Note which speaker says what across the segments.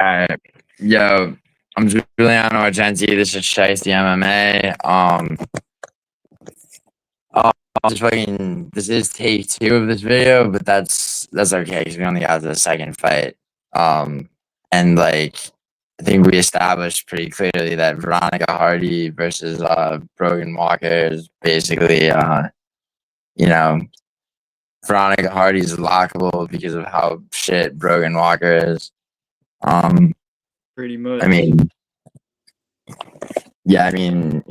Speaker 1: Alright, yo, I'm Giuliano Argenti. This is Shiesty MMA. Just fucking. This is take two of this video, but that's okay because we only got the second fight. And like, I think we established pretty clearly that Veronica Hardy versus Brogan Walker is basically you know, Veronica Hardy's lockable because of how shit Brogan Walker is.
Speaker 2: Pretty much.
Speaker 1: I mean, yeah, you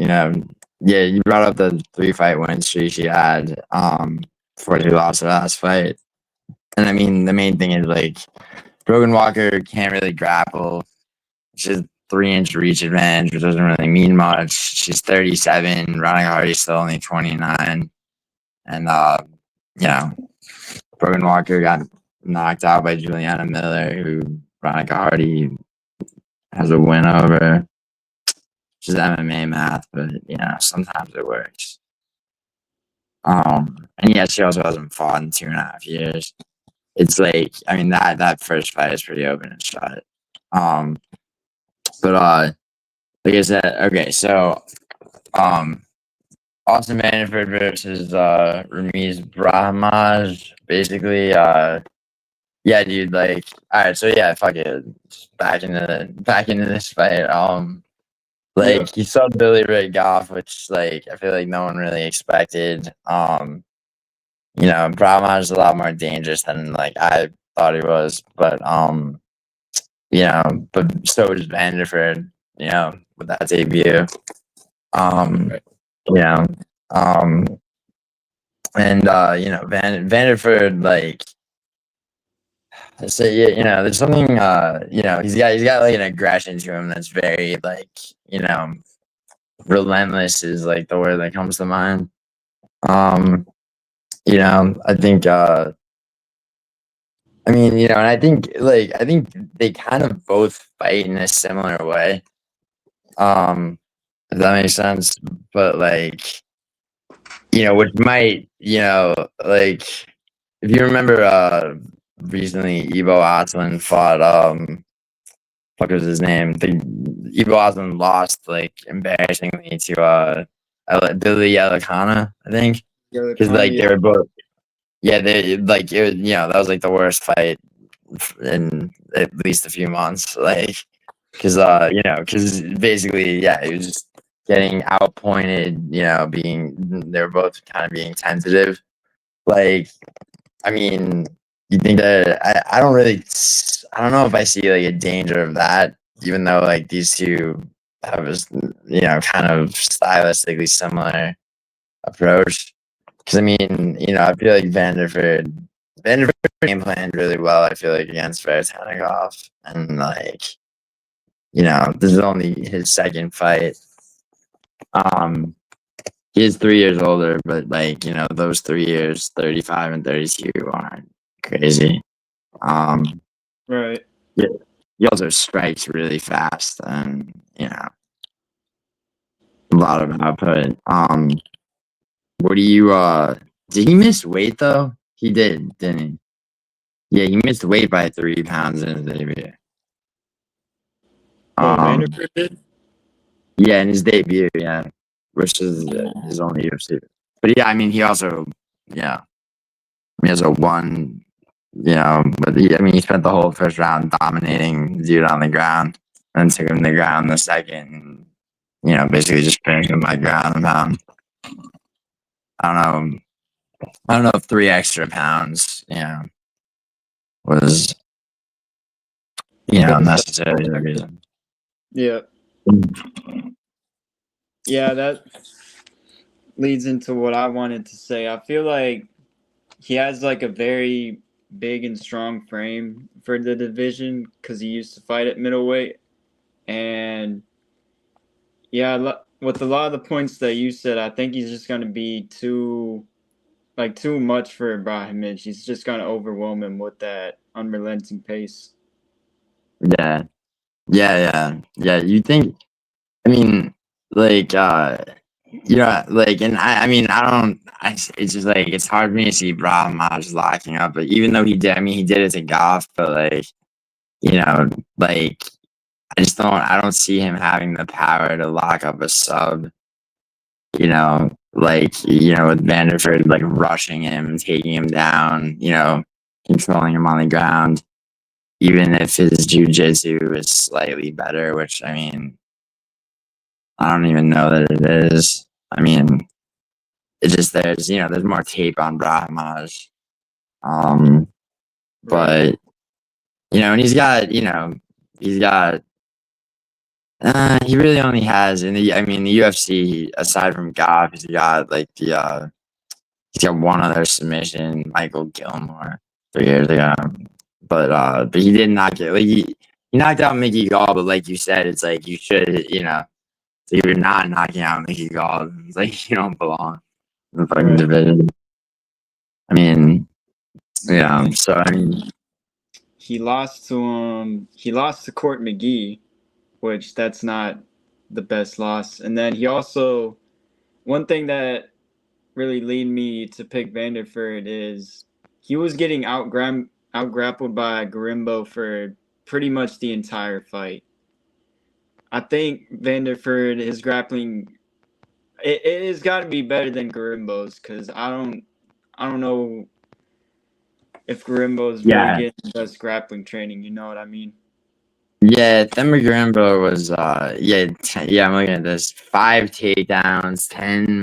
Speaker 1: brought up the 3-fight win streak she had before she lost her last fight. And I mean, the main thing is like Brogan Walker can't really grapple. She's 3-inch reach advantage, which doesn't really mean much. She's 37. Veronica Hardy's still only 29. And Brogan Walker got knocked out by Juliana Miller, who Veronica Hardy has a win over. Just MMA math, but sometimes it works. And yeah, she also hasn't fought in 2.5 years. It's like, I mean, that first fight is pretty open and shut. But like I said, okay, so Austin Vanderford versus Ramiz Brahimaj. Basically, yeah, dude, like, all right, so yeah, fuck it. Just back into this fight. Like, he saw Billy Ray Goff, which, like, I feel like no one really expected. Brahimaj is a lot more dangerous than, like, I thought he was. But, but so is Vanderford, with that debut. Vanderford, like, so there's something, he's got like an aggression to him that's very, like, relentless is like the word that comes to mind. I think, and I think they kind of both fight in a similar way. If that makes sense, but like, which might, like, if you remember, recently Ivo Aslan fought, what was his name? Ivo Aslan lost, like, embarrassingly to Billy Elikana, I think, because like they were both, they like it was, that was like the worst fight in at least a few months, like, because basically, he was just getting outpointed, they were both kind of being tentative. Like, I mean, you think that I don't know if I see like a danger of that, even though like these two have a kind of stylistically similar approach. Because I mean, I feel like Vanderford game planned really well. I feel like against Veretennikov, and like, this is only his second fight. He is 3 years older, but like, those 3 years, 35 and 32, aren't crazy.
Speaker 2: Right.
Speaker 1: Yeah, he also strikes really fast, and a lot of output. What do you did he miss weight though? He did, didn't he? Yeah, he missed weight by 3 pounds in his debut.
Speaker 2: Vanderford did?
Speaker 1: Yeah, in his debut, which is his only UFC. But yeah, I mean, he also, he has a 1, but he spent the whole first round dominating the dude on the ground, and took him to the ground in the second, and, basically just finished him by ground and pound. I don't know if 3 extra pounds, was, necessarily the reason.
Speaker 2: Yeah. Yeah, that leads into what I wanted to say. I feel like he has like a very big and strong frame for the division because he used to fight at middleweight. And yeah, with a lot of the points that you said, I think he's just going to be too much for Brahimaj. He's just going to overwhelm him with that unrelenting pace.
Speaker 1: Yeah. You think? I mean, like, like, and it's just like it's hard for me to see Brahimaj locking up. But even though he did it to Goff, but like, like I don't see him having the power to lock up a sub. With Vanderford like rushing him, taking him down, controlling him on the ground. Even if his jujitsu is slightly better, which I mean, I don't even know that it is. I mean, it's just there's more tape on Brahimaj. But and he really only has the UFC aside from Goff, he's got one other submission, Michael Gilmore, 3 years ago. But he did not get he knocked out Mickey Gall, but like you said, it's like you should, so you're not knocking out Mickey Gall. It's like you don't belong in the fucking division. I mean, so I mean,
Speaker 2: he lost to Court McGee, which that's not the best loss. And then he also, one thing that really lead me to pick Vanderford is he was getting out grappled by Garimbo for pretty much the entire fight. I think Vanderford, his grappling, it has got to be better than Garimbo's, because I don't know if Garimbo's really getting the best grappling training. You know what I mean?
Speaker 1: Yeah, Themba Garimbo was I'm looking at this. 5 takedowns, 10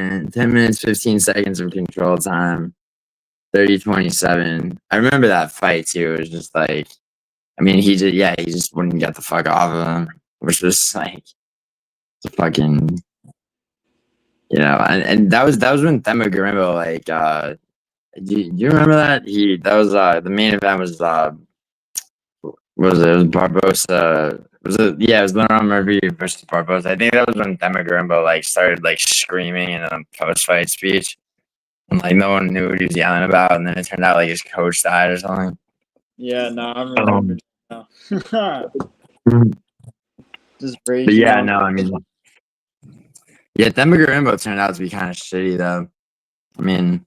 Speaker 1: minutes, 15 seconds of control time, 30-27. I remember that fight too. It was just like, I mean, he just wouldn't get the fuck off of him, which was like the fucking, and that was when Themba Garimbo do you remember that? That was the main event was it was Barbosa. It was Leon Murphy versus Barbosa. I think that was when Themba Garimbo started screaming in a post fight speech, and no one knew what he was yelling about, and then it turned out his coach died or something.
Speaker 2: Yeah, no, I remember now. Just raging.
Speaker 1: But yeah, no, I mean, Themba Garimbo turned out to be kind of shitty though. I mean,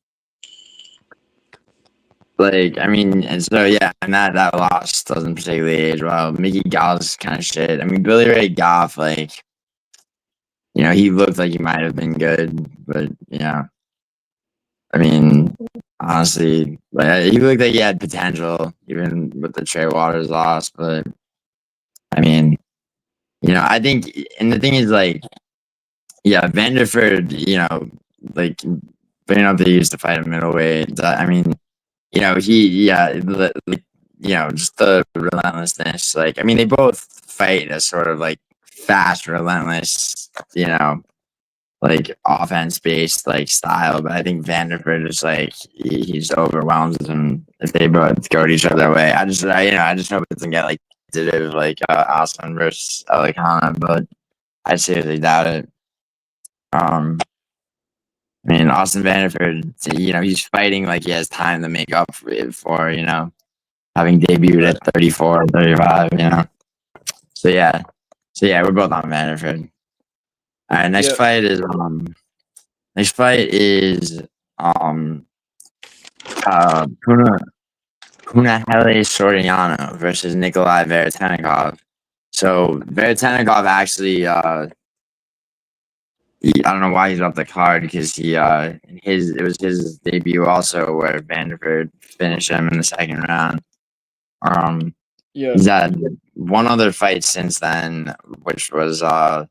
Speaker 1: and so and that loss doesn't particularly age well. Mickey Gall's kind of shit. I mean, Billy Ray Goff, he looked like he might have been good, but I mean, honestly, he looked like he had potential, even with the Trey Waters loss. But I mean, I think, and the thing is, Vanderford, bringing up that he used to fight a middleweight. I mean, just the relentlessness. I mean, they both fight a sort of fast, relentless, offense based style, but I think Vanderford is he just overwhelms them if they both go to each other way. I just hope it doesn't get competitive Austin versus Alicana, but I seriously doubt it. I mean, Austin Vanderford, he's fighting he has time to make up for having debuted at 34, 35, So we're both on Vanderford. All right, next fight is Punahele Soriano versus Nikolay Veretennikov. So Veretennikov actually I don't know why he's off the card, because it was his debut also where Vanderford finished him in the second round. He's had one other fight since then, which was on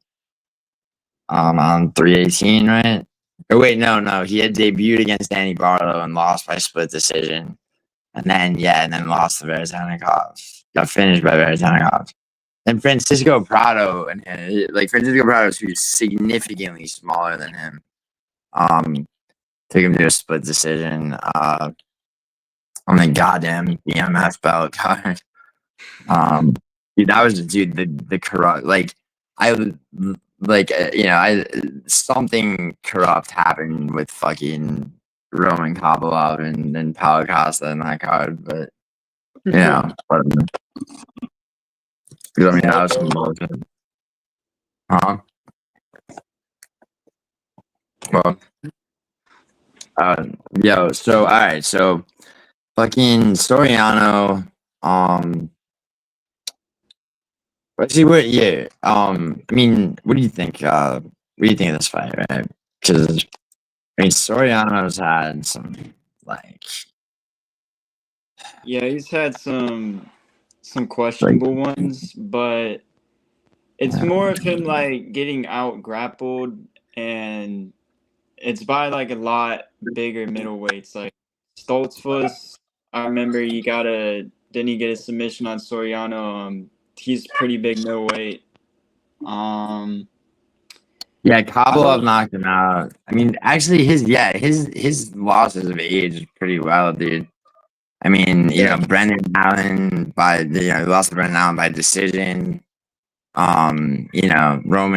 Speaker 1: 318, right? Or wait, no, he had debuted against Danny Barlow and lost by split decision, and then lost to Veretennikov. Got finished by Veretennikov. And Francisco Prado, Francisco Prado, who's significantly smaller than him, took him to a split decision on the goddamn BMF belt card. That was the corrupt something corrupt happened with fucking Roman Kopylov and Paulo Costa in that card, but whatever. Because I mean, that was some bullshit. Well, so all right, so fucking Soriano, But see, what? Yeah. I mean, what do you think? What do you think of this fight? Right? Because I mean, Soriano's had some like
Speaker 2: Yeah, he's had some
Speaker 1: like
Speaker 2: questionable ones, but it's more of him like getting out grappled, and it's by like a lot bigger middleweights. Like Stoltzfus, I remember didn't he get a submission on Soriano? He's pretty big middleweight. Um,
Speaker 1: yeah,
Speaker 2: I
Speaker 1: Kabalov
Speaker 2: don't
Speaker 1: knocked him out. I mean, actually, his losses have aged pretty well, dude. I mean,
Speaker 2: yeah,
Speaker 1: Brendan Allen he lost to Brendan Allen by decision. Roman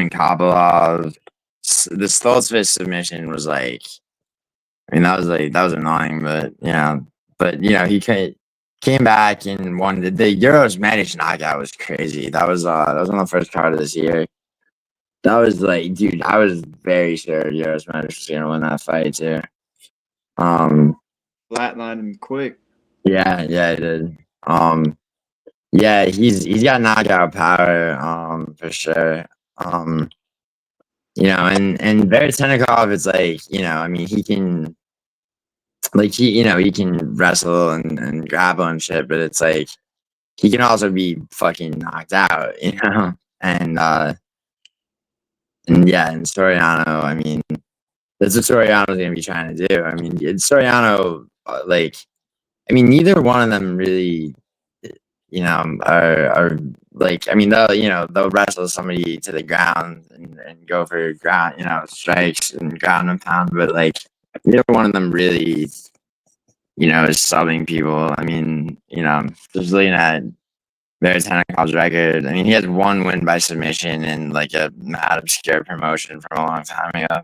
Speaker 1: Kabalov, the Stoltzfus submission was like, I mean, that was annoying, but he came back and won the Euros Medic knockout was crazy. That was on the first card of this year. That was like, dude, I was very sure Euros Medic was gonna win that fight too. Um,
Speaker 2: flatlined him quick.
Speaker 1: yeah, it did. Yeah, he's got knockout power, for sure. Um, and Veretennikov, it's like, I mean, he can he can wrestle and grapple and shit, but it's like he can also be fucking knocked out, and yeah, and Soriano, I mean, that's what Soriano's gonna be trying to do. I mean, Soriano, I mean, neither one of them really, are like, I mean, they'll wrestle somebody to the ground and go for ground, strikes and ground and pound, but like, neither one of them really, is subbing people. I mean, just looking at Veretenikov's record, I mean, he has one win by submission in like a mad obscure promotion from a long time ago.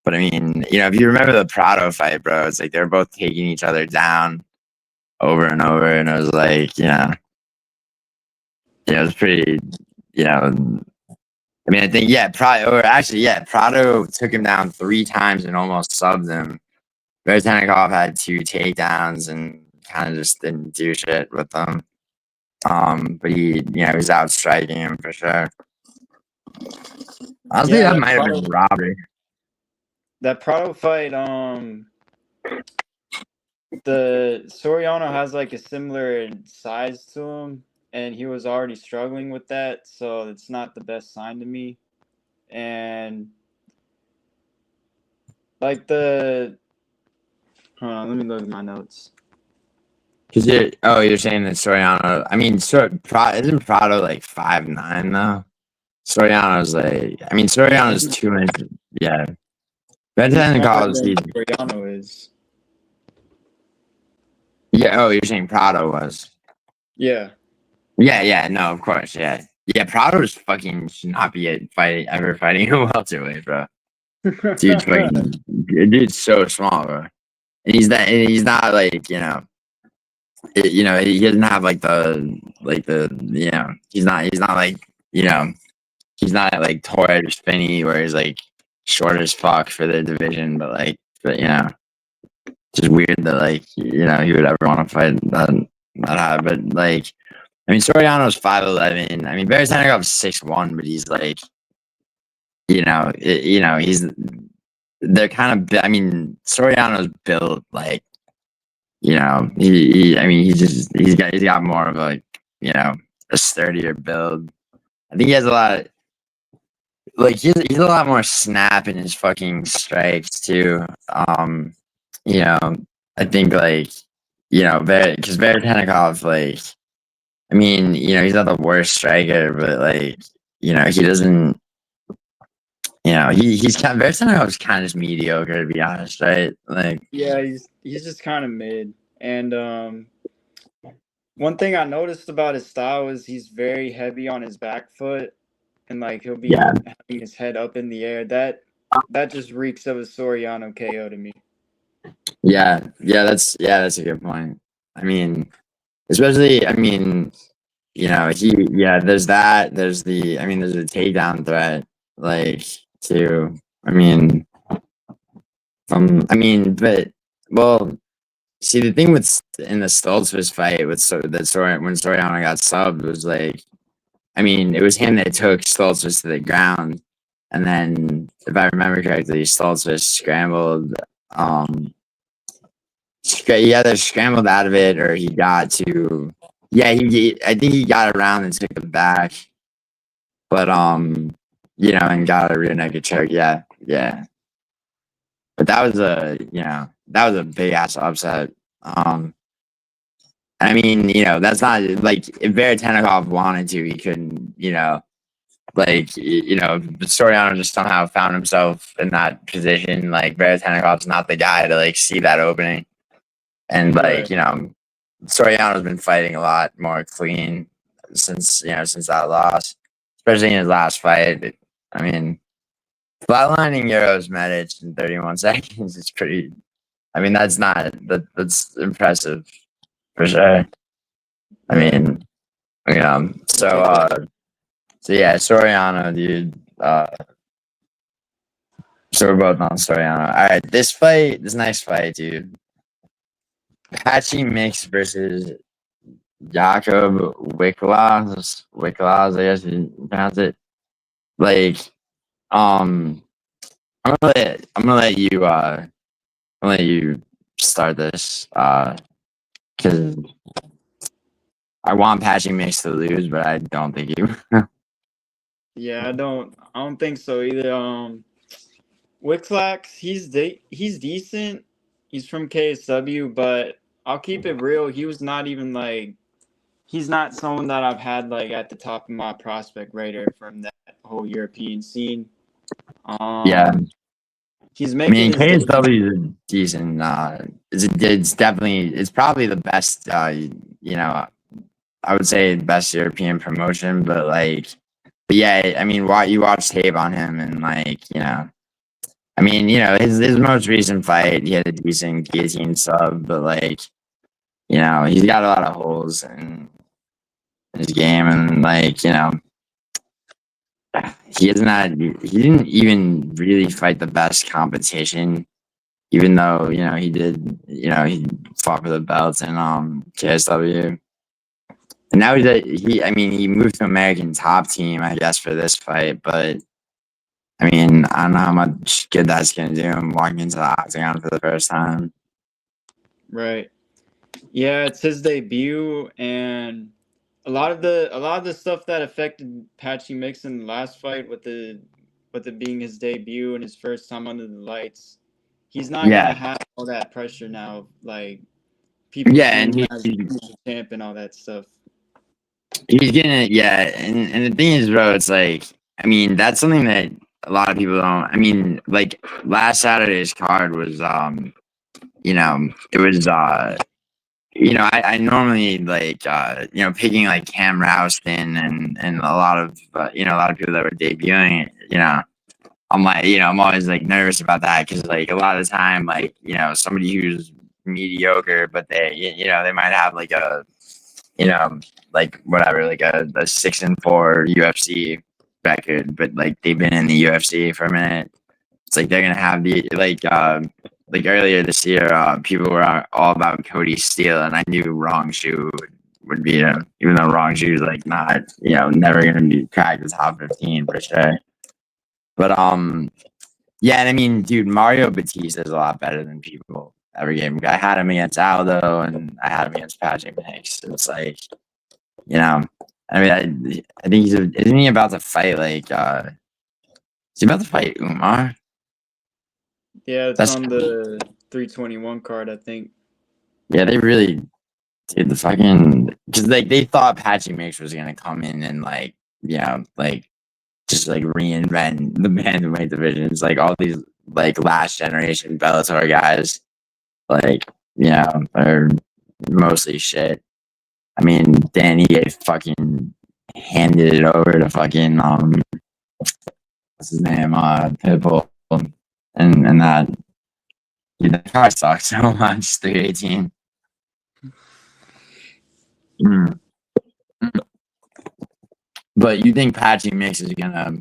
Speaker 1: But I mean, if you remember the Prado fight, bro, it's like they're both taking each other down over and over, and it was like, it was pretty, I mean, I think, yeah, Prado took him down 3 times and almost subbed him. Veretennikov had 2 takedowns and kind of just didn't do shit with them. But he was out striking him for sure. Honestly,
Speaker 2: Yeah,
Speaker 1: that might have been robbery.
Speaker 2: that Prado fight. The Soriano has like a similar size to him, and he was already struggling with that, so it's not the best sign to me. And like hold on, let me look at my notes.
Speaker 1: Cause you're saying that Soriano. I mean, isn't Prado like 5'9" though? Soriano's like, I mean, Soriano's 2 inches. Yeah,
Speaker 2: He's smaller
Speaker 1: Veretennikov's
Speaker 2: than Soriano is.
Speaker 1: yeah. Oh, you're saying Prado was.
Speaker 2: Yeah.
Speaker 1: Yeah. No, of course. Yeah. Prado's fucking should not be ever fighting a welterweight, bro. Dude's so small, bro. And he's not like, he doesn't have he's not like, he's not like Torres or Spinney where he's like short as fuck for the division, but just weird that he would ever want to fight that high. But like, I mean, Soriano's 5'11". I mean, Veretennikov's 6'1", but he's like, he's they're kind of. I mean, Soriano's built like, I mean, he's got more of a sturdier build. I think he has a lot of he's a lot more snap in his fucking strikes too. You know, I think because Veretennikov, I mean, he's not the worst striker, but he doesn't. He's kind of Veretenikov's kind of just mediocre to be honest, right? Like,
Speaker 2: Yeah, he's just kind of mid. And one thing I noticed about his style is he's very heavy on his back foot, and like he'll be
Speaker 1: yeah,
Speaker 2: having his head up in the air. That just reeks of a Soriano KO to me.
Speaker 1: that's a good point. I mean, especially, I mean, there's that. There's a takedown threat, too. But well, see, the thing in the Stoltzfus fight when Soriano got subbed was I mean, it was him that took Stoltzfus to the ground, and then if I remember correctly, Stoltzfus scrambled. He either scrambled out of it or he got to. Yeah, I think he got around and took it back, but and got a rear naked choke. Yeah, yeah. But that was a big ass upset. I mean, that's not like if Veretennikov wanted to, he couldn't, Soriano just somehow found himself in that position. Like Veretennikov's not the guy to like see that opening. And
Speaker 2: Right.
Speaker 1: Soriano's been fighting a lot more clean since that loss, especially in his last fight. I mean, flatlining Euros Medic in 31 seconds is pretty. I mean, that's impressive for sure. I mean, so yeah, Soriano, dude. So we're both on Soriano. All right, this next fight, dude. Patchy mix versus Jakub Wiklacz, I guess you pronounce it. Like, I'm gonna let you start this, because I want Patchy Mix to lose, but I don't think you.
Speaker 2: Yeah, I don't think so either. Wiklacz, he's decent. He's from KSW, but I'll keep it real. He was not even like he's not someone that I've had like at the top of my prospect radar from that whole European scene.
Speaker 1: Yeah,
Speaker 2: He's
Speaker 1: I
Speaker 2: making
Speaker 1: mean
Speaker 2: his debut.
Speaker 1: KSW is a decent. It's probably the best. I would say best European promotion, but yeah, I mean, you watch tape on him, and I mean, his most recent fight, he had a decent guillotine sub, but he's got a lot of holes in his game, and he didn't even really fight the best competition, even though he did, he fought for the belts in KSW. And now I mean, he moved to American Top Team, I guess, for this fight, but I mean, I don't know how much good that's gonna do him walking into the octagon for the first time.
Speaker 2: Right. Yeah, it's his debut, and a lot of the stuff that affected Patchy Mix in the last fight with it being his debut and his first time under the lights, he's not gonna
Speaker 1: Yeah,
Speaker 2: have all that pressure now. Like people
Speaker 1: yeah,
Speaker 2: seeing
Speaker 1: and
Speaker 2: him as the champ and all that stuff.
Speaker 1: he's gonna, yeah, and the thing is, bro, it's like, I mean, that's something that a lot of people don't. I mean, like last Saturday's card was, it was, I normally like, picking like Cam Rouston and a lot of people that were debuting, I'm like, I'm always like nervous about that because like a lot of the time, like, somebody who's mediocre, but they might have like like whatever, like a 6-4 UFC record, but like they've been in the UFC for a minute. It's like they're gonna have like earlier this year, people were all about Cody Steele, and I knew Wrong Shoe would beat him, even though Wrong Shoe is like not, never gonna be cracked the top 15 for sure. But yeah, and I mean, dude, Mario Batista is a lot better than people ever gave him. I had him against Aldo, and I had him against Patrick Hicks. It's like, you know, I mean, I think isn't he about to fight is he about to fight Umar?
Speaker 2: Yeah, it's
Speaker 1: That's
Speaker 2: on the 321 card, I think.
Speaker 1: Yeah, they really did the fucking because like they thought Patchy Mix was gonna come in and just like reinvent the bantamweight divisions, like all these like last generation Bellator guys, like are mostly shit. I mean, Danny fucking handed it over to fucking what's his name, Pitbull, and that dude, that car sucks so much. 318. Mm. But you think Patchy Mix is gonna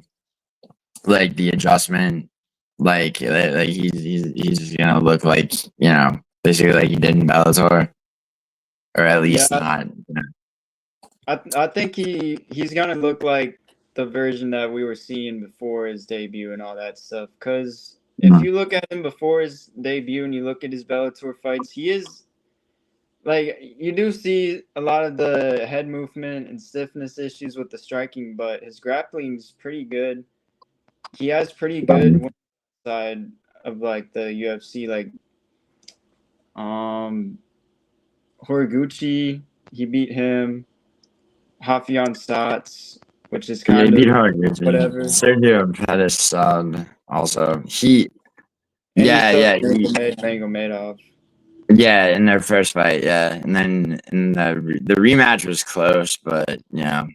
Speaker 1: like the adjustment, like he's gonna look like basically like he did in Bellator, or at
Speaker 2: Yeah,
Speaker 1: least not.
Speaker 2: I think he's gonna look like the version that we were seeing before his debut and all that stuff. Because if
Speaker 1: Mhm.
Speaker 2: you look at him before his debut and you look at his Bellator fights, he is like you do see a lot of the head movement and stiffness issues with the striking, but his grappling's pretty good. He has pretty good one side of like the UFC, like um Horiguchi. He beat him. Hafian Sats, which is
Speaker 1: Yeah, he
Speaker 2: kind
Speaker 1: beat
Speaker 2: of
Speaker 1: Horiguchi.
Speaker 2: whatever.
Speaker 1: Sergio Pettis sub also. He
Speaker 2: And he
Speaker 1: yeah,
Speaker 2: subbed
Speaker 1: he
Speaker 2: Magomedov.
Speaker 1: yeah, in their first fight, yeah. And then in the rematch was close, but yeah,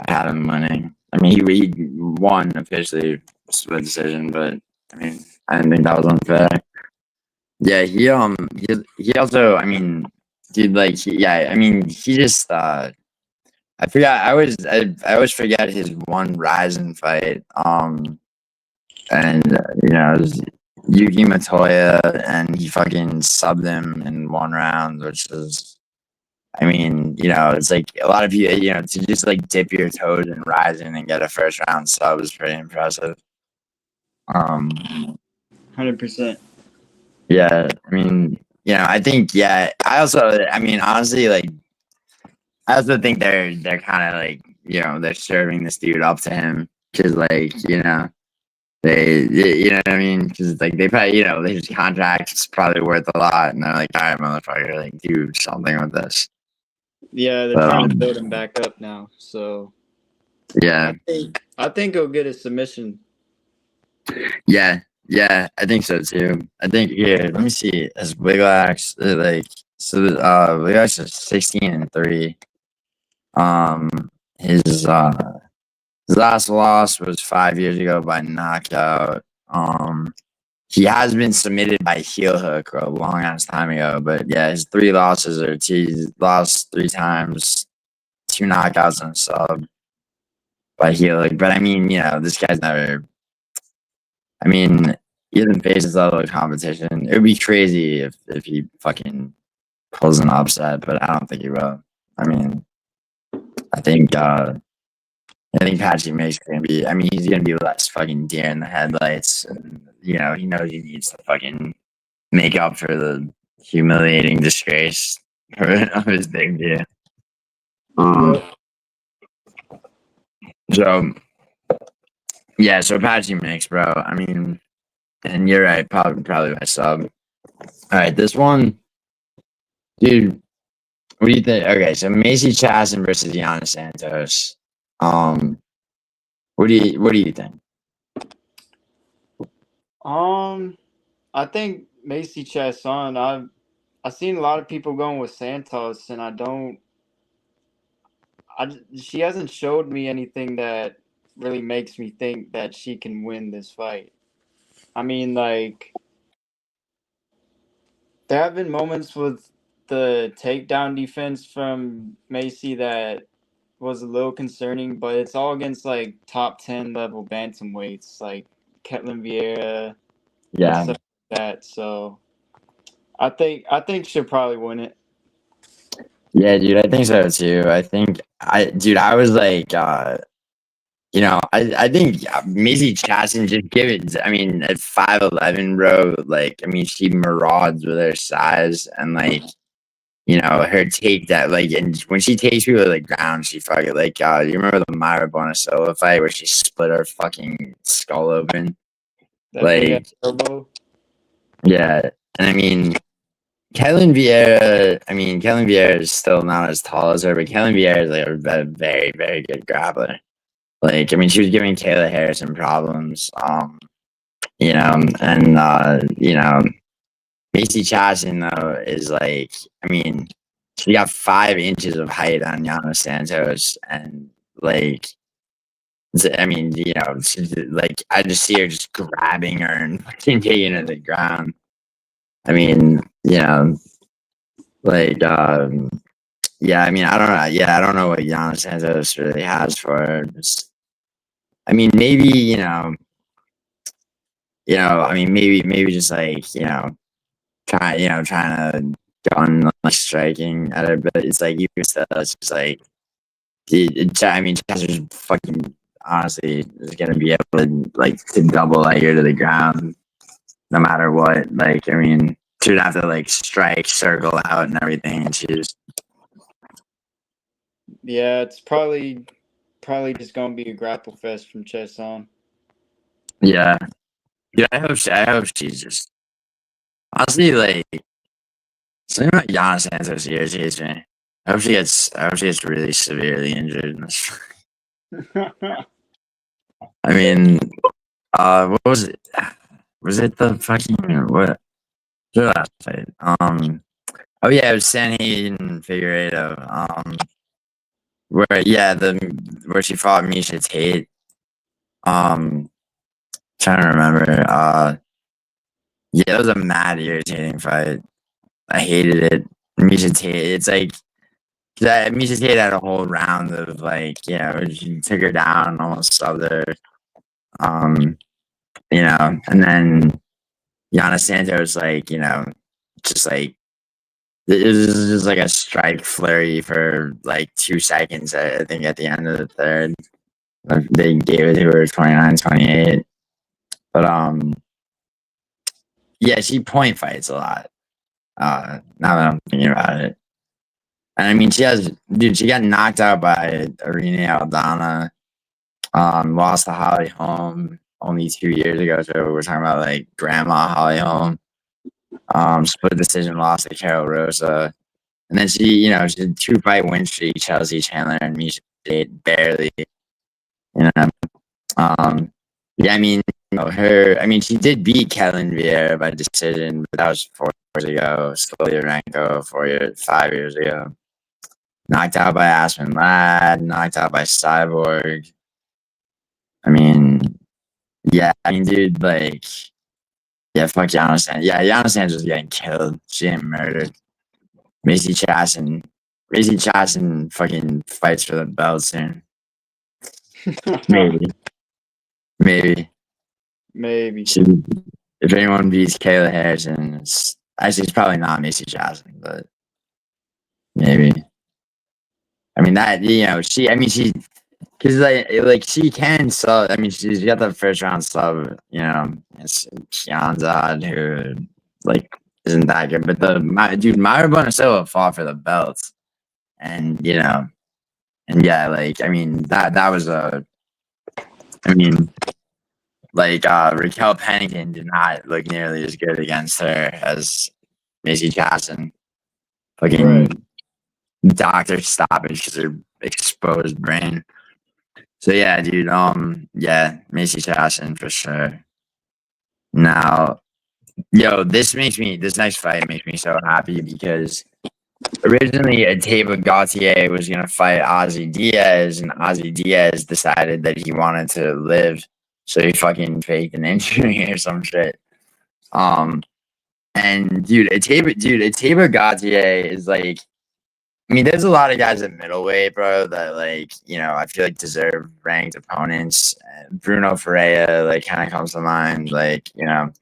Speaker 1: I had him winning. I mean he won officially split decision, but I mean I didn't think that was unfair. Yeah, he also I mean dude like yeah, I mean he just I forgot I always forget his one Ryzen fight. And it was Yuki Matoya, and he fucking subbed him in one round, which is, I mean, it's like a lot of you, to just like dip your toes in Ryzen and get a first round sub is pretty impressive. Um,
Speaker 2: 100%.
Speaker 1: yeah, I mean, I think, yeah, I mean, honestly, like, I also think they're kind of like, they're serving this dude up to him because, like, you know what I mean? Because like they probably, his contract's probably worth a lot, and they're like, all right, motherfucker, like do something with this.
Speaker 2: Yeah, they're
Speaker 1: But
Speaker 2: trying to build him back up now. So
Speaker 1: yeah,
Speaker 2: I think he'll get a submission.
Speaker 1: yeah, yeah, I think so too. I think here, let me see, as Wiklacz, Wiklacz is 16-3. Um, his his last loss was 5 years ago by knockout. He has been submitted by heel hook a long ass time ago, but yeah, his three losses are he's lost three times, two knockouts and a sub by heel hook. But I mean, this guy's never. I mean, he hasn't faced this level of competition. It would be crazy if he fucking pulls an upset, but I don't think he will. I mean, I think I think Patchy Make's gonna be. I mean, he's gonna be less fucking deer in the headlights, and he knows he needs to fucking make up for the humiliating disgrace of his debut. Um,
Speaker 2: Yep.
Speaker 1: so yeah, so Patchy mix, bro. I mean, and you're right, probably my sub. All right, this one, dude. What do you think? Okay, so Macy Chiasson versus Yana Santos. Um, what do you think?
Speaker 2: Um, I think Macy Chiasson. I've seen a lot of people going with Santos, and I don't. She hasn't showed me anything that really makes me think that she can win this fight. I mean, like there have been moments with the takedown defense from Macy that was a little concerning, but it's all against like top 10 level bantamweights like Ketlin Vieira and
Speaker 1: Yeah,
Speaker 2: stuff like that. So I think she'll probably win it.
Speaker 1: yeah, dude. I think so too. Dude, I was like, I think Maisie Chasson just give it. I mean, at 5'11", bro, like I mean, she marauds with her size and like her take that like, and when she takes people to the ground, she fucking like you remember the Myra Bonasola fight where she split her fucking skull open,
Speaker 2: That big ass
Speaker 1: like
Speaker 2: elbow.
Speaker 1: yeah, and I mean. Kellen Vieira is still not as tall as her, but Kellen Vieira is like a very, very good grappler. Like, I mean, she was giving Kayla Harrison problems. And Macy Chasson though is like, I mean, she got 5 inches of height on Yana Santos, and like, I mean, she's like, I just see her just grabbing her and fucking taking her to the ground. I mean, like, yeah, I mean, I don't know. Yeah, I don't know what Yana Santos really has for her. I mean, maybe I mean, maybe just like trying to gun like striking at her, but it's like even still, it's just like, I mean, Chester's fucking honestly is gonna be able to like to double like her to the ground no matter what. Like, I mean, she would have to like strike, circle out, and everything, and she's
Speaker 2: Yeah, it's probably just gonna be a grapple fest from Chiasson.
Speaker 1: yeah. Yeah, I hope she's just honestly like something about Yana Santos irritates me. I hope she gets really severely injured in this. I mean, what was it? Was it the fucking what? The last fight? Oh yeah, it was Sanheed and Figueiredo. Where she fought Misha Tate. Trying to remember. Yeah, it was a mad irritating fight. I hated it. Misha Tate. It's like Misha Tate had a whole round of like, she took her down, almost subbed her. And then Yana Santos, like, just like it was just like a strike flurry for like 2 seconds. I think at the end of the third, they gave it to her 29-28. But yeah, she point fights a lot. Now that I'm thinking about it, and I mean, she got knocked out by Irene Aldana. Lost to Holly Holm only 2 years ago. So we're talking about like grandma Holly Holm. Split decision loss to Carol Rosa. And then she did 2-fight win streak, Chelsea Chandler and Misha Tate, barely. You know. Yeah, I mean, she did beat Kellen Vieira by decision, but that was 4 years ago. Stolyarenko 5 years ago. Knocked out by Aspen Ladd, knocked out by Cyborg. I mean, yeah, dude, like, yeah, fuck Yana Santos. Yeah, Yana Santos was getting killed. She getting murdered. Macy Chiasson fucking fights for the belt soon. Maybe. If anyone beats Kayla Harrison, it's probably not Macy Chiasson, but maybe. I mean because like she can sub. I mean, she's got the first round sub. It's Kianzad who like isn't that good, but Myra Bonacilla fought for the belts, and and yeah, like I mean that was I mean like Raquel Pennington did not look nearly as good against her as Macy Chiasson. Fucking doctor stoppage because her exposed brain. So yeah, dude. Yeah, Macy Chiasson for sure. Now, this next fight makes me so happy because originally Ateba Gautier was gonna fight Ozzy Diaz, and Ozzy Diaz decided that he wanted to live, so he fucking faked an injury or some shit. And Ateba Gautier is like, I mean, there's a lot of guys at middleweight, bro, that like, I feel like deserve ranked opponents. Bruno Ferreira, like, kind of comes to mind, like, and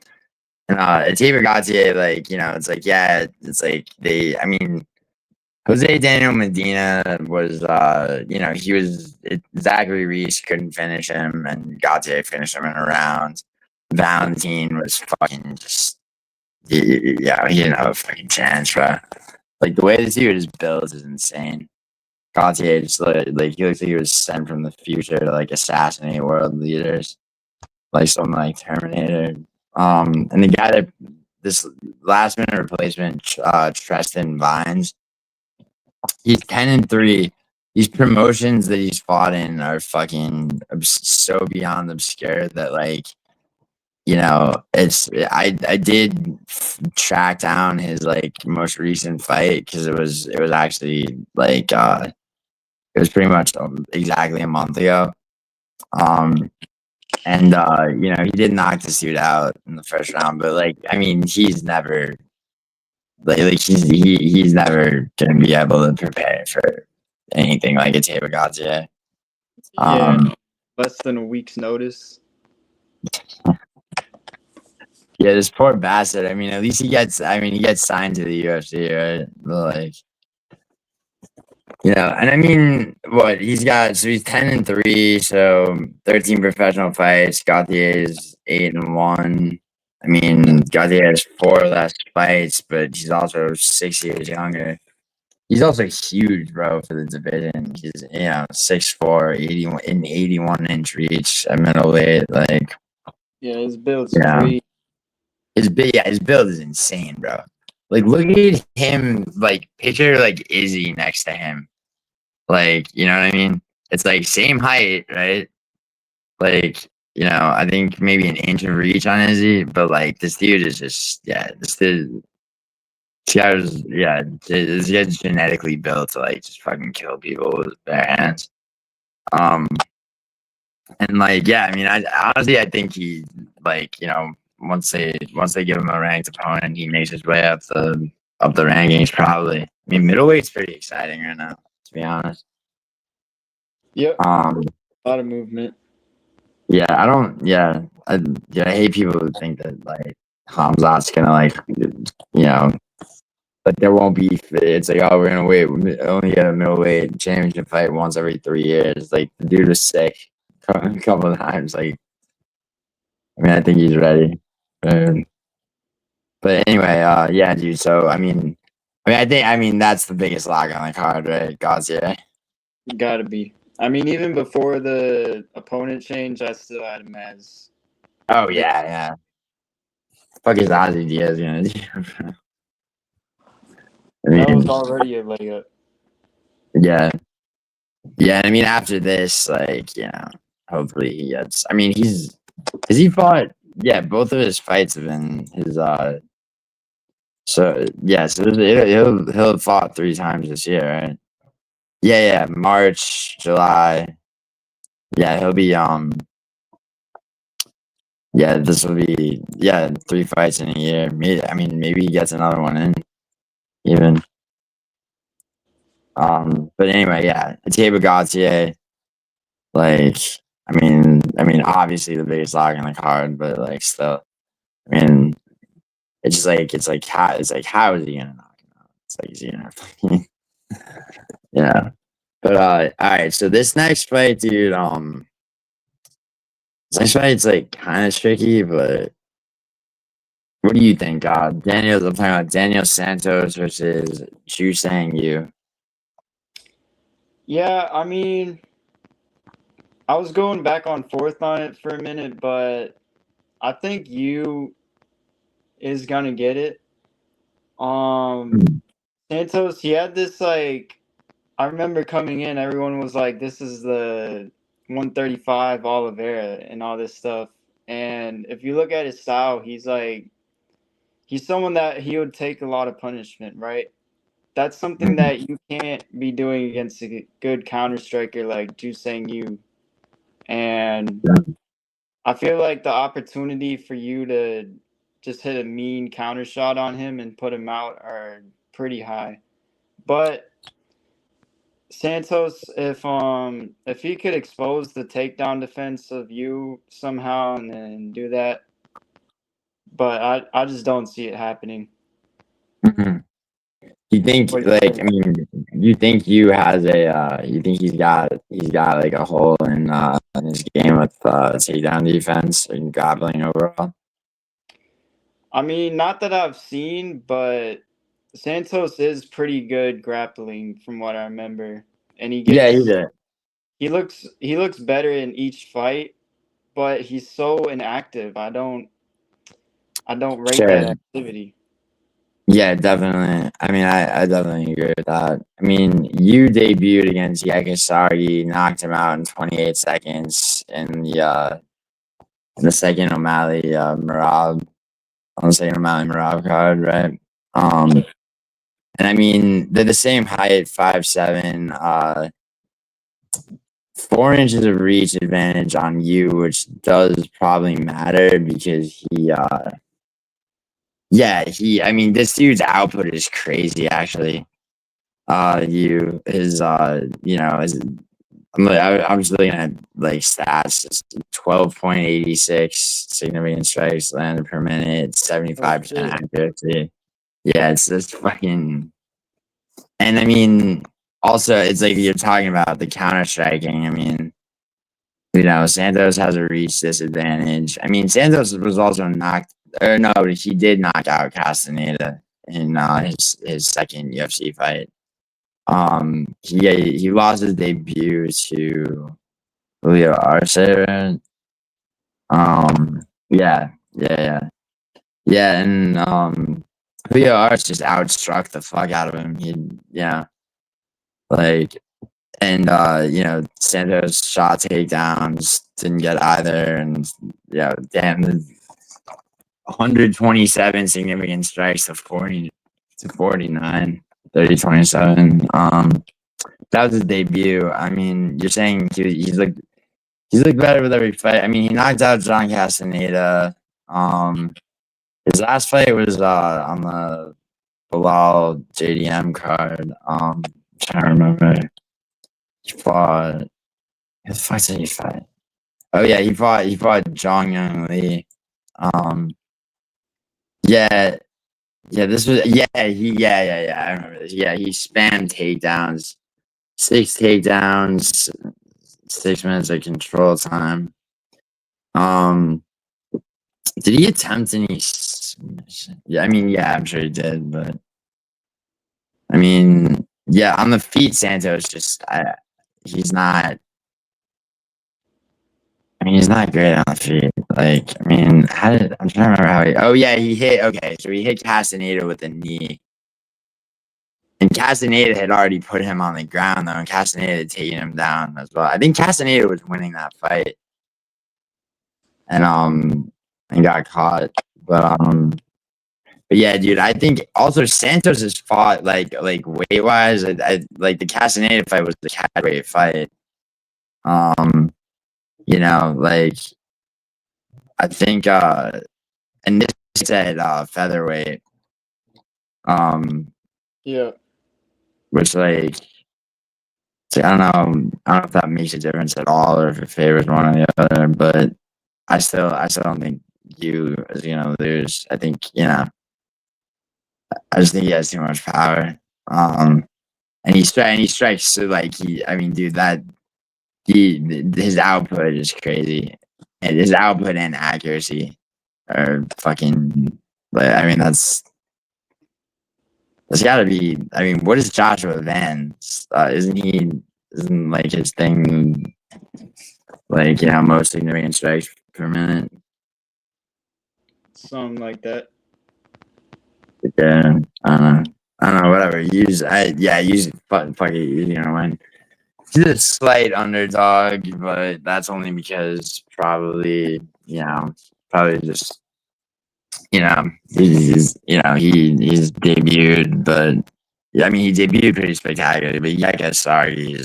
Speaker 1: Ateba Gautier, like, it's like, yeah, it's like I mean, Jose Daniel Medina was, Zachary Reese couldn't finish him, and Gautier finished him in a round. Valentine was fucking just, yeah, he didn't have a fucking chance, bro. Like, the way this dude is built is insane. Gautier just like he looks like he was sent from the future to like assassinate world leaders, like some like Terminator. And the guy that this last minute replacement, Treston Vines, he's 10-3. These promotions that he's fought in are fucking so beyond obscure that like, I did track down his like most recent fight because it was actually like it was pretty much exactly a month ago. And he did knock the dude out in the first round, but like I mean he's never he's never gonna be able to prepare for anything like a Ateba Gautier.
Speaker 2: Yeah, less than a week's notice.
Speaker 1: Yeah, this poor bastard. I mean, at least he gets. I mean, he gets signed to the UFC, right? But like, and I mean, what he's got? So he's 10-3. So 13 professional fights. Gautier's 8-1. I mean, Gautier has 4 less fights, but he's also 6 years younger. He's also huge, bro, for the division. He's 6'4", 81 in 81-inch reach at middleweight. Like,
Speaker 2: Yeah, his build's
Speaker 1: yeah.
Speaker 2: crazy.
Speaker 1: His build is insane, bro. Like, look at him. Like, picture like Izzy next to him. Like, you know what I mean? It's like same height, right? Like, I think maybe an inch of reach on Izzy, but like this dude is just, this dude. This guy's genetically built to like just fucking kill people with his bare hands. And like, I mean, I think he, like, once they give him a ranked opponent, he makes his way up the rankings probably. I mean, middleweight's pretty exciting right now, to be honest.
Speaker 2: Yep. A lot of movement.
Speaker 1: Yeah, I don't. Yeah, I hate people who think that like Hamzat's gonna like, like there won't be. It's like, oh, we're gonna only get a middleweight championship fight once every 3 years. Like the dude was sick a couple of times. Like, I mean, I think he's ready. But anyway, dude. So I mean that's the biggest lock on the card, right? Gautier.
Speaker 2: Gotta be. I mean, even before the opponent change, I still had him as.
Speaker 1: Oh yeah. Fuck is Ozzy Diaz gonna do?
Speaker 2: That was already a layup.
Speaker 1: Yeah. I mean, after this, like, hopefully he gets. I mean, has he fought? Yeah, both of his fights have been his. So he'll have fought 3 times this year, right? Yeah, March, July. Yeah, he'll be Yeah, this will be 3 fights in a year. Maybe he gets another one in, even. But anyway, Ateba Gautier, like, obviously the biggest lock in the card, but like still, I mean, it's like how is he gonna knock him out? It's like, is he gonna yeah. But all right, so this next fight, dude, this next fight's like kind of tricky, but what do you think? I'm talking about Daniel Santos versus Joosang you.
Speaker 2: Yeah, I mean, I was going back and forth on it for a minute, but I think you is gonna get it. Santos, he had this like. I remember coming in, everyone was like, "This is the 135 Oliveira and all this stuff." And if you look at his style, he's someone that he would take a lot of punishment, right? That's something that you can't be doing against a good counter striker like Joosang Yu. And I feel like the opportunity for you to just hit a mean counter shot on him and put him out are pretty high. But Santos, if he could expose the takedown defense of you somehow and then do that, but I just don't see it happening.
Speaker 1: Mm-hmm. You think you think you think he's got like a hole in his game with takedown defense and grappling overall?
Speaker 2: I mean, not that I've seen, but Santos is pretty good grappling from what I remember, and he
Speaker 1: did.
Speaker 2: he looks better in each fight, but he's so inactive. I don't rate that activity.
Speaker 1: Yeah, definitely. I mean, I definitely agree with that. I mean, you debuted against Yakasari, knocked him out in 28 seconds in the second O'Malley Marab on the second O'Malley Marab card, right? And I mean, they're the same height, 5'7", 4 inches of reach advantage on you, which does probably matter because I mean, this dude's output is crazy, actually. His I'm just looking at like stats. It's 12.86 significant strikes landed per minute, 75% accuracy. Yeah, it's just fucking. And I mean, also, it's like you're talking about the counter striking. I mean, Santos has a reach disadvantage. I mean, Santos was also knocked, or no, he did knock out Castaneda in his second UFC fight. He lost his debut to Julio Arce. Yeah, and Julio Arce just outstruck the fuck out of him. Like, and Santos shot takedowns, didn't get either, and damn, 127 significant strikes to 49, 30-27. That was his debut. I mean, you're saying he's looked better with every fight. I mean, he knocked out John Castaneda. His last fight was on the Bilal JDM card. Trying to remember. He fought. Who the fuck did he fight? Oh yeah, he fought Zhang Young Lee. Yeah, this was I remember this. Yeah, he spammed takedowns, 6 takedowns, 6 minutes of control time. Did he attempt any? Yeah, I mean, yeah, I'm sure he did, but I mean, yeah, on the feet, Santos he's not. I mean, he's not great on the feet. Like, I mean, I'm trying to remember how he. Oh yeah, he hit. Okay, so he hit Castaneda with a knee, and Castaneda had already put him on the ground though, and Castaneda had taken him down as well. I think Castaneda was winning that fight, and got caught, but yeah, dude, I think also Santos has fought like weight wise. I like the Castaneda fight was the catweight fight. Like I think and this said featherweight.
Speaker 2: Yeah.
Speaker 1: Which like I don't know if that makes a difference at all or if it favors one or the other, but I still don't think you is gonna lose. I think, I just think he has too much power. And he strikes so like I mean, dude, his output is crazy. And his output and accuracy are fucking like I mean that's gotta be I mean, what is Joshua Van's? Isn't like his thing like, most significant strikes per minute?
Speaker 2: Something like that.
Speaker 1: Yeah, I don't know, whatever. Use fuck it, when he's a slight underdog, but that's only because probably just he's debuted, but yeah, I mean he debuted pretty spectacularly. But Yakasari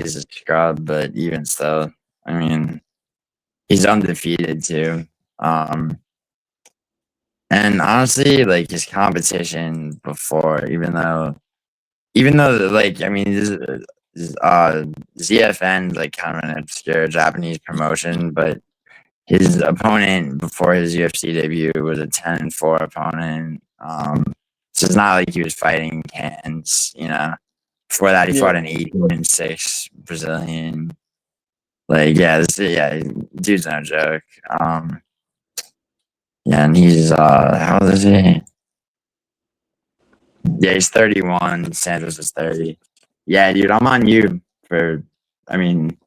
Speaker 1: is a scrub, but even still, I mean he's undefeated too. And honestly, like his competition before, even though like I mean ZFN like kind of an obscure Japanese promotion, but his opponent before his UFC debut was a 10-4 opponent. So it's not like he was fighting cans, Before that, he fought an 18-6 Brazilian. Like, dude's no joke. Yeah, and he's how old is he? Yeah, he's 31. Santos is 30. Yeah, dude, I'm on you for. I mean,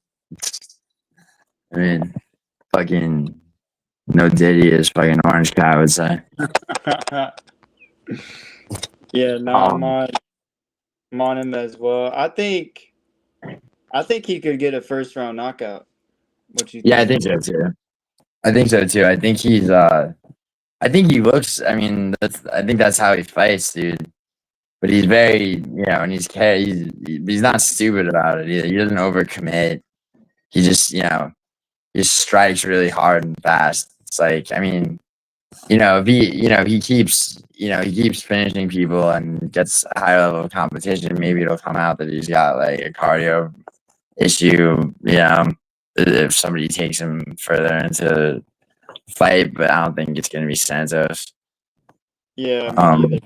Speaker 1: fucking no Diddy is fucking orange guy, I would say.
Speaker 2: Yeah, no, I'm on him as well. I think he could get a first round knockout. What you think?
Speaker 1: Yeah, I think so too. I think he's I think he looks. I mean, I think that's how he fights, dude. But he's very, and he's not stupid about it either. He doesn't overcommit. He just, he just strikes really hard and fast. It's like, I mean, if he keeps finishing people and gets a higher level of competition, maybe it'll come out that he's got like a cardio issue. If somebody takes him further into the fight, but I don't think it's going to be Santos.
Speaker 2: Yeah, me
Speaker 1: Um,
Speaker 2: neither.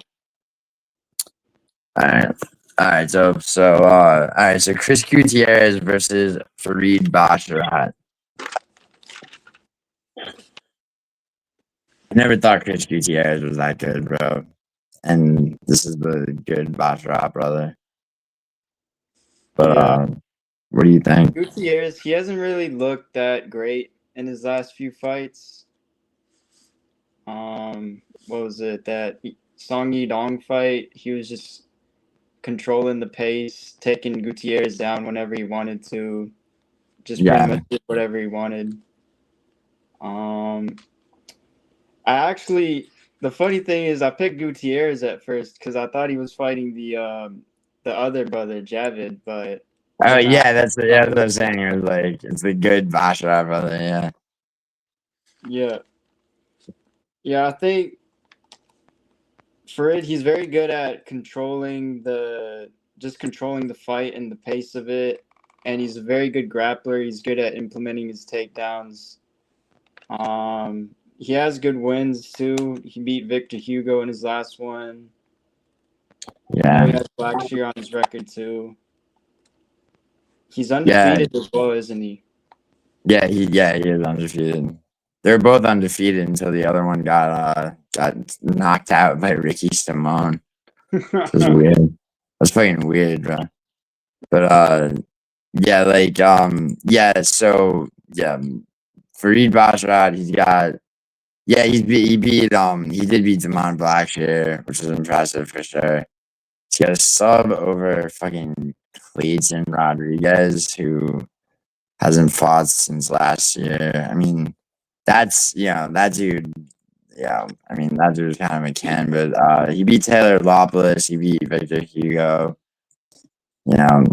Speaker 1: all right. All right, all right, so Chris Gutierrez versus Farid Basharat. I never thought Chris Gutierrez was that good, bro. And this is the good Basharat brother. But
Speaker 2: Yeah.
Speaker 1: what do you think?
Speaker 2: Gutierrez, he hasn't really looked that great in his last few fights. What was it? That Song Yidong fight, he was just controlling the pace, taking Gutierrez down whenever he wanted to, just pretty
Speaker 1: Yeah,
Speaker 2: much did whatever he wanted. I actually, the funny thing is, I picked Gutierrez at first because I thought he was fighting the other brother, Javid, but
Speaker 1: oh
Speaker 2: then
Speaker 1: yeah, that's what I'm saying. It was like it's the good Basharat brother. Yeah,
Speaker 2: yeah, yeah, I think Farid, he's very good at controlling controlling the fight and the pace of it, and he's a very good grappler. He's good at implementing his takedowns. He has good wins too. He beat Victor Hugo in his last one. I know he
Speaker 1: yeah,
Speaker 2: has Blackshear on his record too. He's
Speaker 1: yeah,
Speaker 2: undefeated as well, isn't he?
Speaker 1: he is undefeated. They're both undefeated until the other one got knocked out by Ricky Simone. This is weird. That's fucking weird, bro. But yeah, like so yeah, Farid Basharat, he did beat Damon Blackshear, which was impressive for sure. He's got a sub over fucking Clayton Rodriguez, who hasn't fought since last year. I mean, that dude. Yeah, I mean that dude's kind of a can, but he beat Taylor Lopoulos, he beat Victor Hugo. He and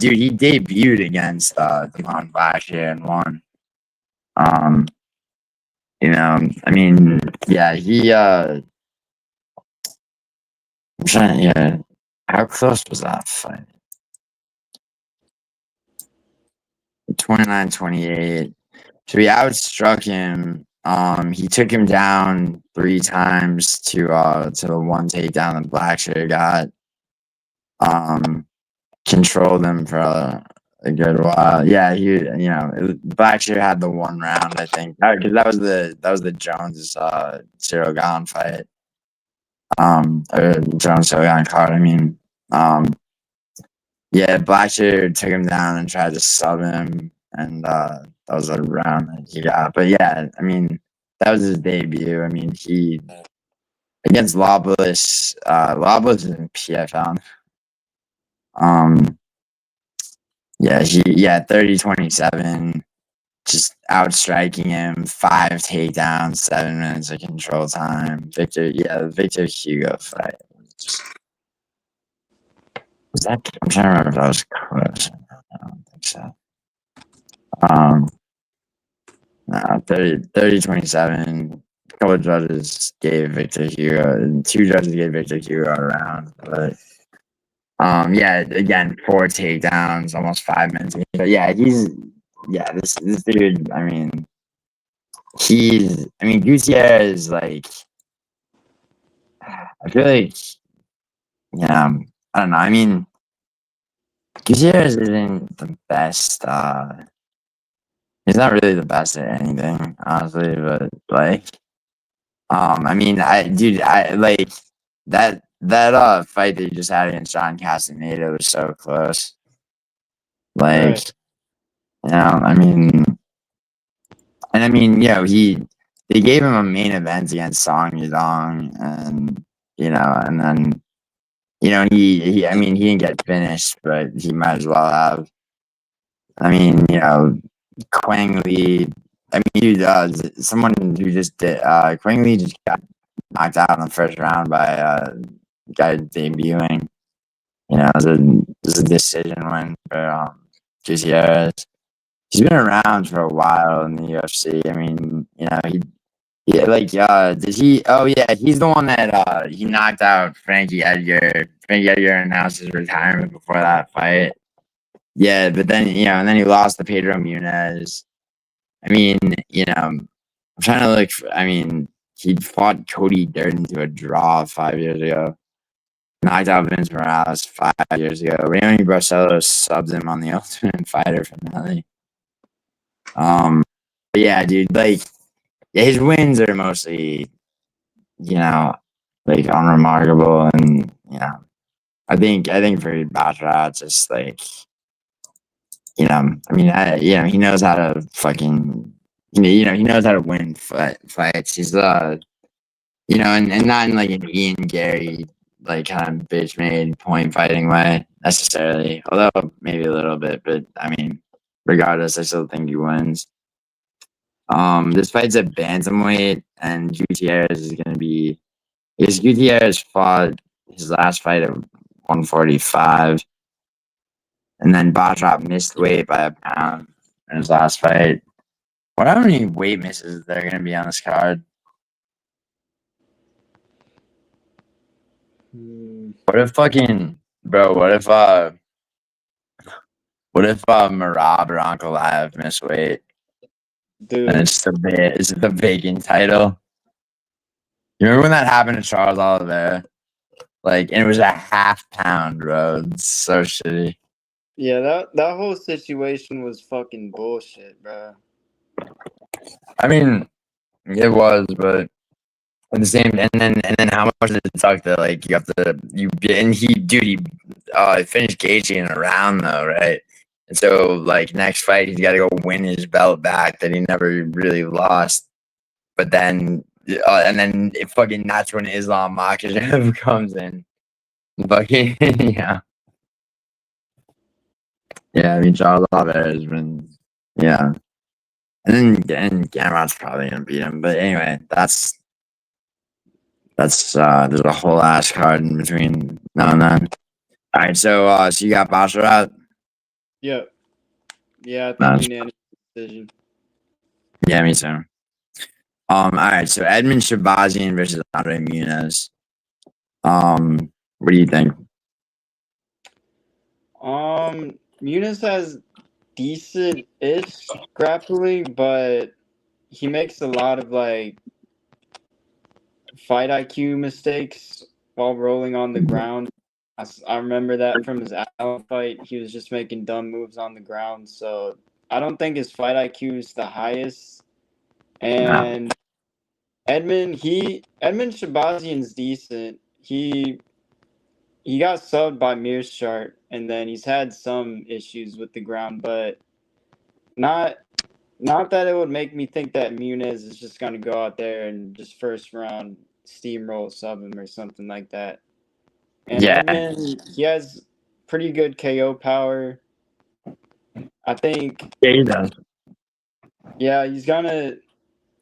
Speaker 1: dude, he debuted against Damon Blackshear and won. Um, I mean, yeah, I'm trying, yeah. How close was that fight? 29-28. So he outstruck him. He took him down 3 times to the one takedown that Blackshear got. Controlled him for a good while. Yeah, Blackshear had the one round, I think, because that was the Jones Cyril Gane fight. Or Jones Cyril Gane card. I mean, yeah, Blackshear took him down and tried to sub him, and that was a round that he got. But yeah, I mean, that was his debut. I mean, he against Loblis. Loblis is in PFL. Um, yeah, 30-27, just outstriking him. 5 takedowns, 7 minutes of control time. The Victor Hugo fight. Was that? I'm trying to remember if that was close. I don't think so. Um, no, 30-27. A couple of judges gave Victor Hugo, and 2 judges gave Victor Hugo a round. But yeah, again, 4 takedowns, almost 5 minutes. But yeah, this dude. Gutierrez is like, I feel like, I don't know. I mean, Gutierrez isn't the best. He's not really the best at anything, honestly. But like, I like that fight that you just had against John Castaneda was so close. Like,
Speaker 2: Right.
Speaker 1: I mean, and I mean, they gave him a main event against Song Yadong, and then he didn't get finished, but he might as well have. I mean, Quang Lee. I mean, someone who just did. Quang Lee just got knocked out in the first round by a guy debuting. It was a decision win for Gutierrez. He's been around for a while in the UFC. I mean, yeah, like, did he? Oh yeah, he's the one that he knocked out Frankie Edgar. Frankie Edgar announced his retirement before that fight. Yeah, but then and then he lost to Pedro Muniz. I mean, I'm trying to look. I mean, he fought Cody Durden to a draw 5 years ago. Knocked out Vince Morales 5 years ago. Raymond Barcelos subbed him on the Ultimate Fighter finale. But yeah, dude, like, yeah, his wins are mostly, you know, like unremarkable, and I think for Basharat, just like, I mean, he knows how to fucking, he knows how to win fights. He's and not in like an Ian Gary like kind of bitch made point fighting way necessarily, although maybe a little bit. But I mean, regardless, I still think he wins. This fight's at bantamweight, and Gutierrez is going to be. Because Gutierrez fought his last fight at 145, and then Basharat missed weight by a pound in his last fight. What how many weight misses there are going to be on this card? What if fucking bro? What if Marab or Ankalaev miss weight? And
Speaker 2: Dude,
Speaker 1: it's the vacant title. You remember when that happened to Charles Oliveira? Like, and it was a half pound, bro. It's so shitty.
Speaker 2: yeah, that whole situation was fucking bullshit, bro.
Speaker 1: I mean, it was, but at the same, and then how much did it suck that like you have to and he finished Gaethje in a round though, right? And so like next fight he's got to go win his belt back that he never really lost. But then and then it fucking that's when Islam Makhachev comes in. Fucking yeah. I mean Charles Oliveira has been yeah, and Gamrot's probably gonna beat him. But anyway, that's there's a whole ass card in between now and then. All right, so you got Basharat.
Speaker 2: Yep. Yeah, I think
Speaker 1: Nice.
Speaker 2: unanimous decision.
Speaker 1: Yeah, me too. All right, so Edmen Shahbazyan versus Andre Muniz. What do you think?
Speaker 2: Muniz has decent-ish grappling, but he makes a lot of like fight IQ mistakes while rolling on the ground. I remember that from his Allen fight. He was just making dumb moves on the ground. So I don't think his fight IQ is the highest.
Speaker 1: No.
Speaker 2: And Edmen Shahbazyan's decent. He got subbed by Mearshart, and then he's had some issues with the ground, but not that it would make me think that Muniz is just going to go out there and just first round steamroll sub him or something like that. And
Speaker 1: Yeah,
Speaker 2: Edmen, he has pretty good KO power. I think,
Speaker 1: yeah, he does.
Speaker 2: yeah,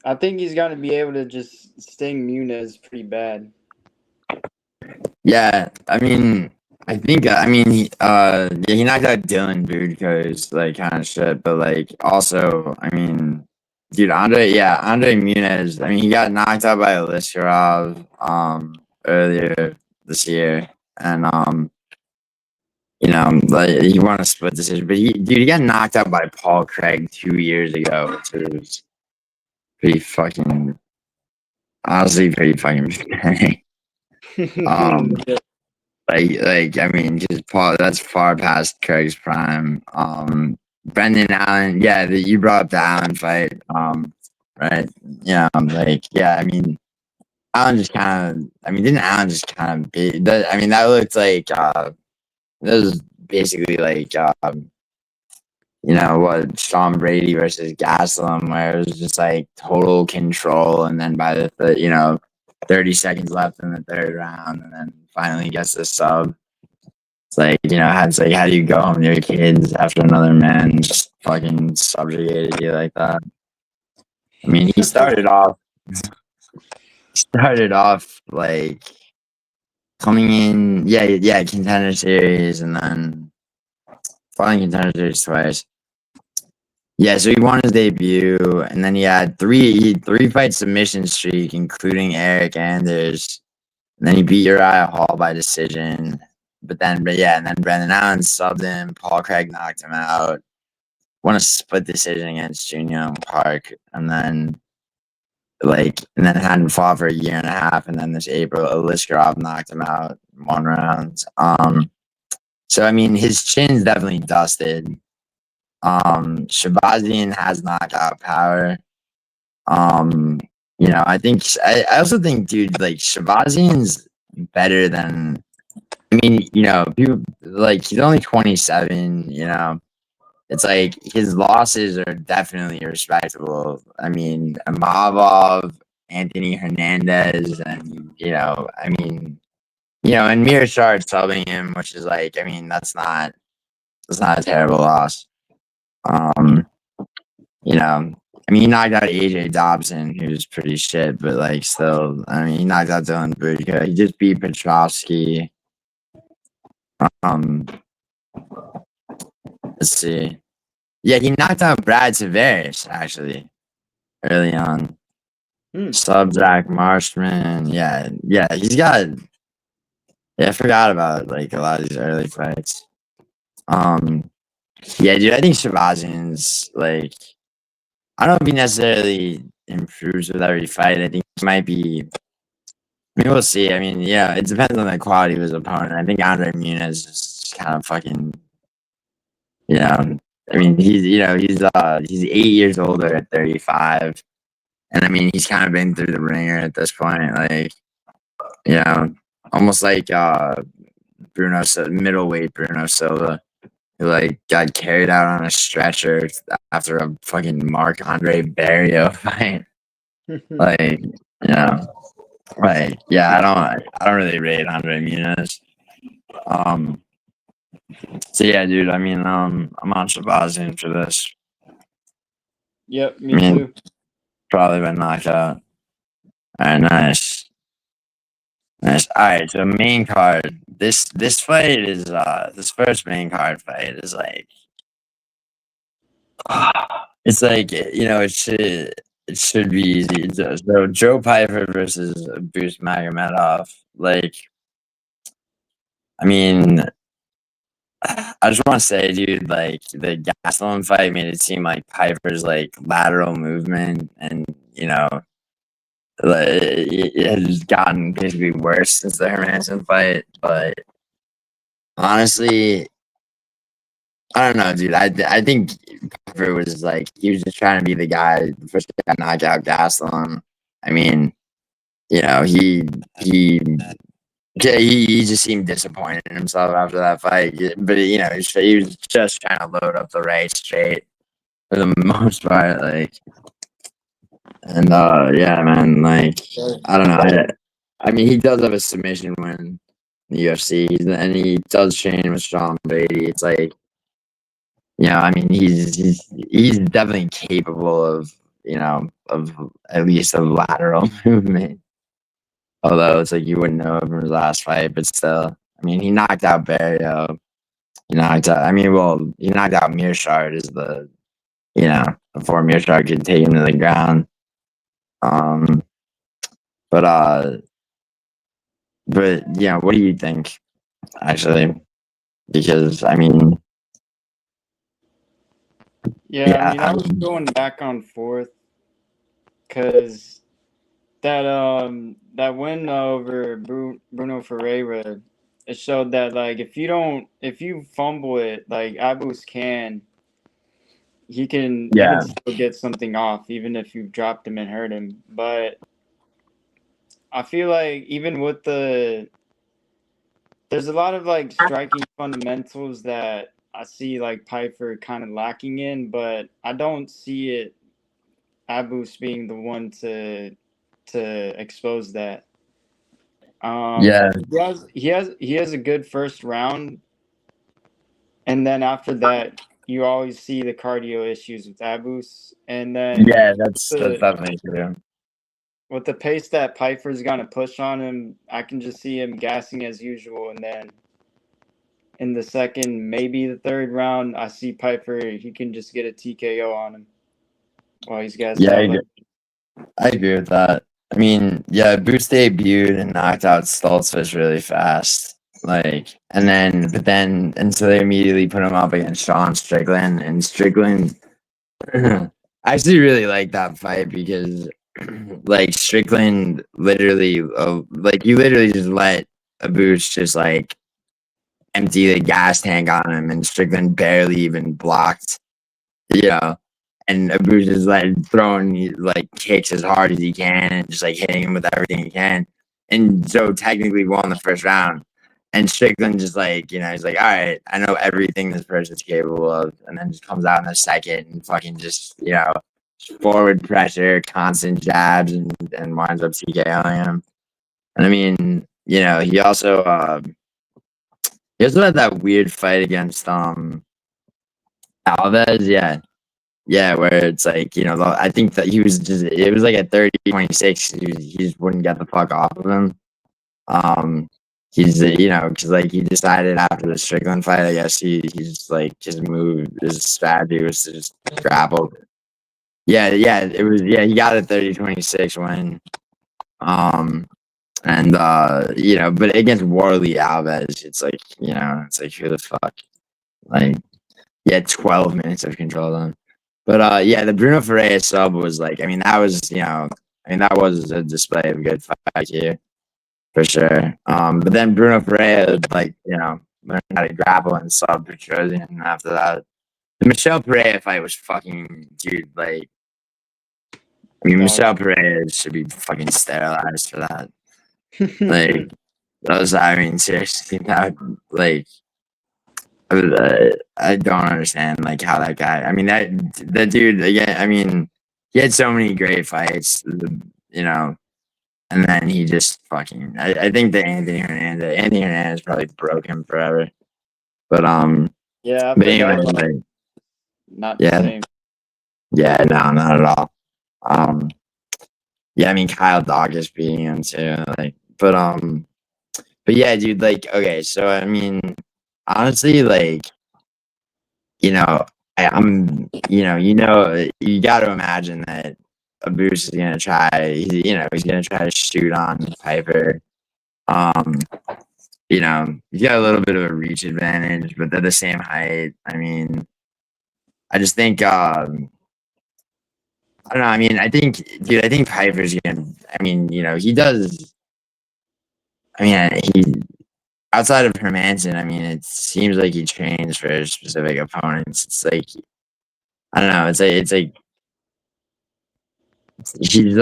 Speaker 2: I think he's gonna be able to just sting Muniz pretty bad.
Speaker 1: Yeah, I mean, yeah, he knocked out Dylan because like kind of shit, but like also, I mean, dude, Andre Muniz. I mean, he got knocked out by Aliskerov earlier this year, and like he won a split decision, but he got knocked out by Paul Craig 2 years ago, which was pretty fucking honestly pretty fucking pathetic. Um,
Speaker 2: Yeah.
Speaker 1: like I mean, just Paul. That's far past Craig's prime. Brendan Allen. Yeah, you brought up the Allen fight. Right. Yeah. Like, yeah. I mean, Allen just kind of. I mean, didn't Allen just kind of be? I mean, that looked like. That was basically like. What Sean Brady versus Gaslam, where it was just like total control, and then by the 30 seconds left in the third round, and then finally gets the sub. It's like, how do you go home to your kids after another man just fucking subjugated you like that? I mean, he started off like coming in, yeah, contender series, and then finally contender series twice. Yeah, so he won his debut, and then he had three fight submission streak, including Eric Anders. And then he beat Uriah Hall by decision. And then Brendan Allen subbed him. Paul Craig knocked him out. Won a split decision against Junior Park, and then hadn't fought for a year and a half. And then this April, Aliskerov knocked him out in 1 round. So I mean, his chin's definitely dusted. Shahbazyan has knockout power. I also think, dude, like Shahbazyan's better than. I mean, people like he's only 27. It's like his losses are definitely respectable. I mean, Amavov, Anthony Hernandez, and and Mirashard subbing him, which is like, I mean, that's not a terrible loss. Um, he knocked out AJ Dobson, who's pretty shit, but like still, I mean, he knocked out Dylan Budka. He just beat Petrovsky. Um, let's see. Yeah, he knocked out Brad Tavares actually early on. Sub Zach Marshman. Yeah, he's got. Yeah, I forgot about like a lot of these early fights. Yeah, dude, I think Shahbazyan's like. I don't know if he necessarily improves with every fight. I think he might be. I mean, we'll see. I mean, yeah, it depends on the quality of his opponent. I think Andre Muniz is kind of fucking. I mean, he's 8 years older at 35, and I mean, he's kind of been through the ringer at this point. Like, almost like middleweight Bruno Silva, who like got carried out on a stretcher after a fucking Marc Andre Barrio fight. Like, I don't really rate Andre Muniz. So yeah, dude. I mean, I'm on Shahbazyan for this.
Speaker 2: Yep, me too.
Speaker 1: Probably by knockout. All right, nice. All right, so main card. This fight is this first main card fight is like it's like it should be easy. So Joe Pyfer versus Bruce Magomedov. Like, I mean, I just want to say, dude, like the Gastelum fight made it seem like Piper's like lateral movement, and like, it has gotten basically worse since the Hermanson fight. But honestly, I don't know, dude. I think Piper was like he was just trying to be the guy, the first guy to knock out Gastelum. I mean, he he just seemed disappointed in himself after that fight. But he was just trying to load up the right straight for the most part. Like, and yeah, man. Like, I don't know. I mean, he does have a submission win in the UFC, and he does train with Sean Brady. It's like, I mean, he's definitely capable of of at least a lateral movement. Although it's like you wouldn't know from his last fight, but still, I mean, he knocked out Barrio. He knocked out. I mean, well, he knocked out Mearshard is before Mearshard could take him to the ground. Um, but yeah, what do you think? Actually, because I mean,
Speaker 2: Yeah, I mean, I was going back and forth because that win over Bruno Ferreira, it showed that like if you fumble it like Abus can, he can still get something off even if you've dropped him and hurt him. But I feel like even with there's a lot of like striking fundamentals that I see like Pyfer kind of lacking in, but I don't see it Abus being the one to expose that.
Speaker 1: yeah,
Speaker 2: he has a good first round, and then after that, you always see the cardio issues with Abus, and then
Speaker 1: that's definitely true.
Speaker 2: with the pace that Pyfer's gonna push on him, I can just see him gassing as usual, and then in the second, maybe the third round, I see Pyfer. He can just get a TKO on him while he's gassed
Speaker 1: Yeah,
Speaker 2: out.
Speaker 1: I agree with that. I mean, yeah, Boots debuted and knocked out Stoltzfus really fast. Like, and so they immediately put him up against Sean Strickland, and Strickland. I actually really like that fight because, like, Strickland literally, like, you literally just let a Boots just like empty the gas tank on him, and Strickland barely even blocked. You know, and Abu's just like throwing like kicks as hard as he can and just like hitting him with everything he can. And so technically won the first round. And Strickland just like, he's like, all right, I know everything this person's capable of. And then just comes out in the second and fucking just, forward pressure, constant jabs, and winds up TKOing him. And I mean, he also had that weird fight against Alves, yeah. Yeah, where it's like, I think that it was like at 30-26, he just wouldn't get the fuck off of him. Because like he decided after the Strickland fight, I guess he just like his move, his strategy was to just grapple. Yeah, he got a 30-26 win. But against Warley Alves, it's like, who the fuck? Like, he had 12 minutes of control on. But the Bruno Ferreira sub was like, that was a display of good fight here, for sure. But then Bruno Ferreira, like, learned how to grapple and sub Petrosian after that. The Michelle Pereira fight was fucking, dude, like, Michelle Pereira should be fucking sterilized for that. Like, seriously, that, like, I don't understand like how that guy. That dude again. He had so many great fights, and then he just fucking. I think that Anthony Hernandez probably broke him forever. But
Speaker 2: yeah,
Speaker 1: but anyway, like,
Speaker 2: not the same.
Speaker 1: Yeah, no, not at all. Kyle Dog is beating him too. Like, but yeah, dude. Like, okay, so honestly, like, you got to imagine that Abus is gonna try. He's gonna try to shoot on Pyfer. He's got a little bit of a reach advantage, but they're the same height. I just think. I don't know. I think, dude. I think Pyfer's gonna. He does. He outside of Hermanson. It seems like he trains for specific opponents. It's like, I don't know. It's like he's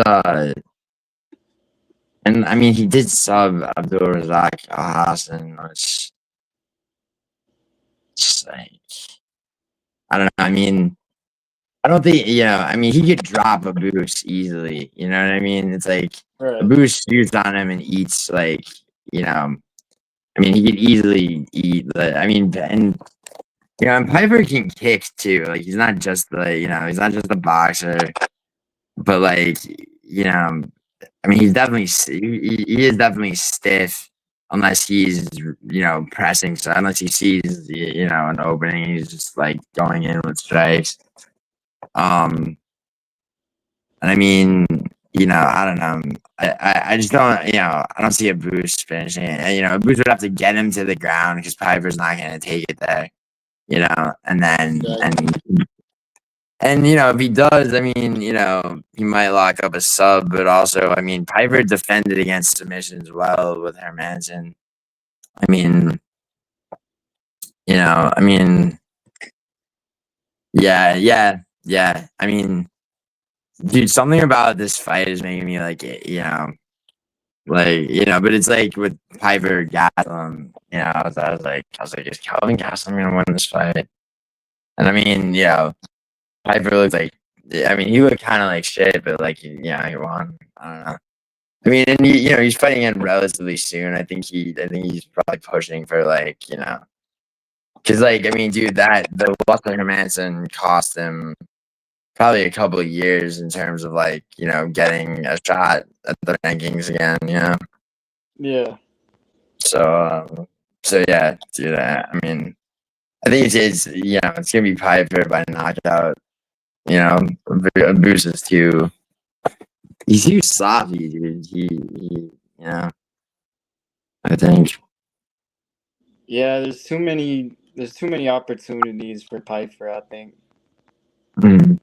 Speaker 1: and he did sub Abdul Razak Al Hassan, which just like, I don't know. I don't think, he could drop a boost easily. You know what I mean? It's like a boost shoots on him and eats, like, he could easily eat. And Pyfer can kick too. Like, he's not just he's not just a boxer, but like, he's definitely he is definitely stiff unless he's pressing. So unless he sees an opening, he's just like going in with strikes. And I don't know. I just don't. I don't see a Boost finishing it. A Boost would have to get him to the ground because Piper's not going to take it there. And then and if he does, he might lock up a sub, but also, Piper defended against submissions well with Hermanson. I mean, yeah. Dude, something about this fight is making me like, but it's like with Piper Gaslam, I was like, is Calvin Gaslam gonna win this fight? And Piper looked like, he looked kind of like shit, but like, he won. I don't know. And he's fighting in relatively soon. I think he's probably pushing for like, because like, dude, that the loss of Hermanson cost him probably a couple of years in terms of like, getting a shot at the rankings again.
Speaker 2: Yeah.
Speaker 1: So So yeah, dude. I mean, I think it's it's gonna be Pyfer by knockout. You know, Boost is too. He's too sloppy, dude. I think.
Speaker 2: Yeah, there's too many opportunities for Pyfer, I think.
Speaker 1: Mm.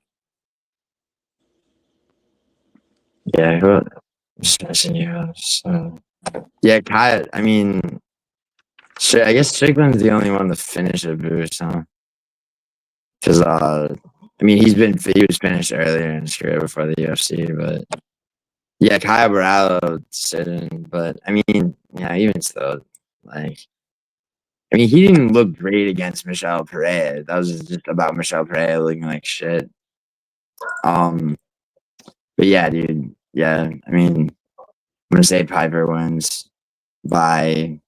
Speaker 1: Yeah, just missing you. So. Yeah, Kai. I mean, I guess Strickland's the only one to finish a Boost, huh? Because I mean, he was finished earlier in his career before the UFC, but yeah, Kyle Barallo sitting, but I mean, yeah, even still, like, I mean, he didn't look great against Michelle Pereira. That was just about Michelle Pereira looking like shit. Um, but yeah, dude, yeah, I mean, I'm gonna say Piper wins by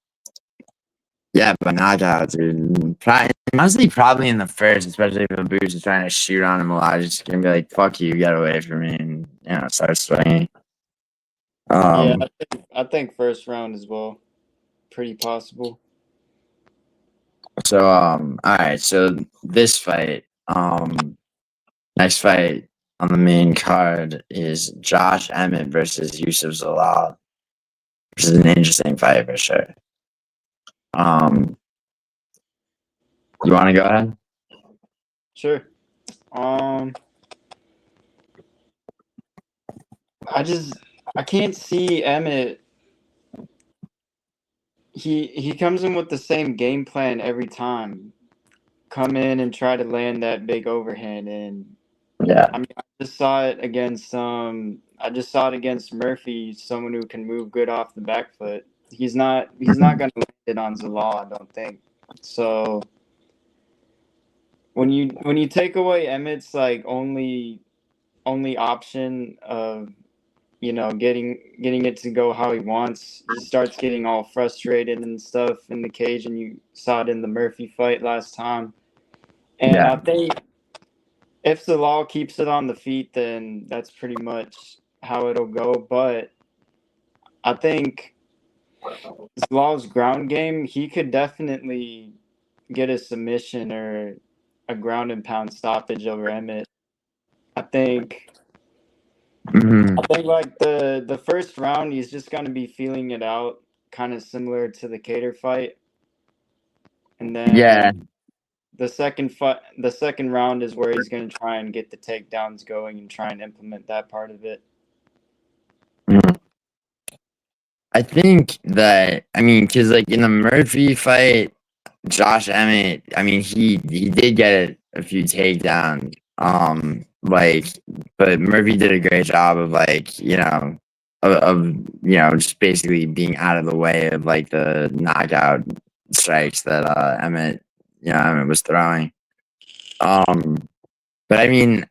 Speaker 1: by knockout, dude. Honestly, probably in the first, especially if the Boost is trying to shoot on him a lot, just gonna be like, "Fuck you, get away from me," and start swinging.
Speaker 2: Yeah,
Speaker 1: Um,
Speaker 2: I think first round as well. Pretty possible.
Speaker 1: so all right, so this fight, next fight on the main card is Josh Emmett versus Youssef Zalal, which is an interesting fight for sure. Um, you want to go ahead?
Speaker 2: Sure. Um, I can't see Emmett. He comes in with the same game plan every time. Come in and try to land that big overhand, and
Speaker 1: Yeah,
Speaker 2: I mean, I just saw it against Murphy, someone who can move good off the back foot. He's not going to land it on Zalal, I don't think. So when you take away Emmett's like only option of getting it to go how he wants, he starts getting all frustrated and stuff in the cage, and you saw it in the Murphy fight last time. And
Speaker 1: yeah,
Speaker 2: I think if the law keeps it on the feet, then that's pretty much how it'll go. But I think Zalal's ground game, he could definitely get a submission or a ground and pound stoppage over Emmett. I think
Speaker 1: hmm
Speaker 2: I think like the first round, he's just gonna be feeling it out, kind of similar to the Cater fight, and
Speaker 1: yeah.
Speaker 2: then the second round is where he's gonna try and get the takedowns going and try and implement that part of it.
Speaker 1: Mhm. I think that because like in the Murphy fight, Josh Emmett, I mean, he did get a few takedowns. Like, but Murphy did a great job of like, of just basically being out of the way of like the knockout strikes that Emmett was throwing. Um, but I mean,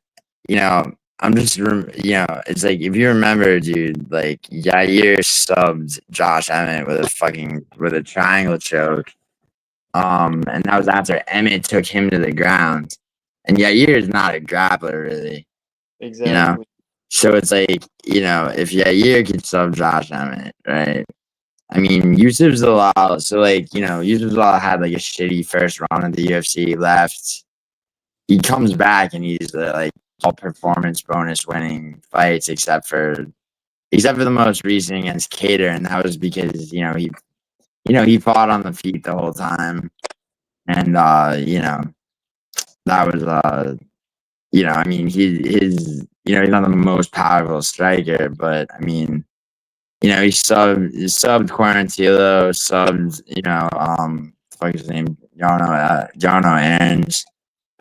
Speaker 1: I'm just it's like if you remember, dude, like Yair subbed Josh Emmett with a triangle choke. And that was after Emmett took him to the ground. And Yair is not a grappler, really, you know?
Speaker 2: Exactly.
Speaker 1: So it's like, if Yair could sub Josh Emmett, right? I mean, Youssef Zalal, so like, Youssef Zalal had like a shitty first round of the UFC left. He comes back and he's like all performance bonus winning fights except for the most recent against Cater, and that was because, he fought on the feet the whole time. And that was I mean he's not the most powerful striker, but I mean, he subbed Quarantillo, subbed, fuck his name, Jono Aaron's,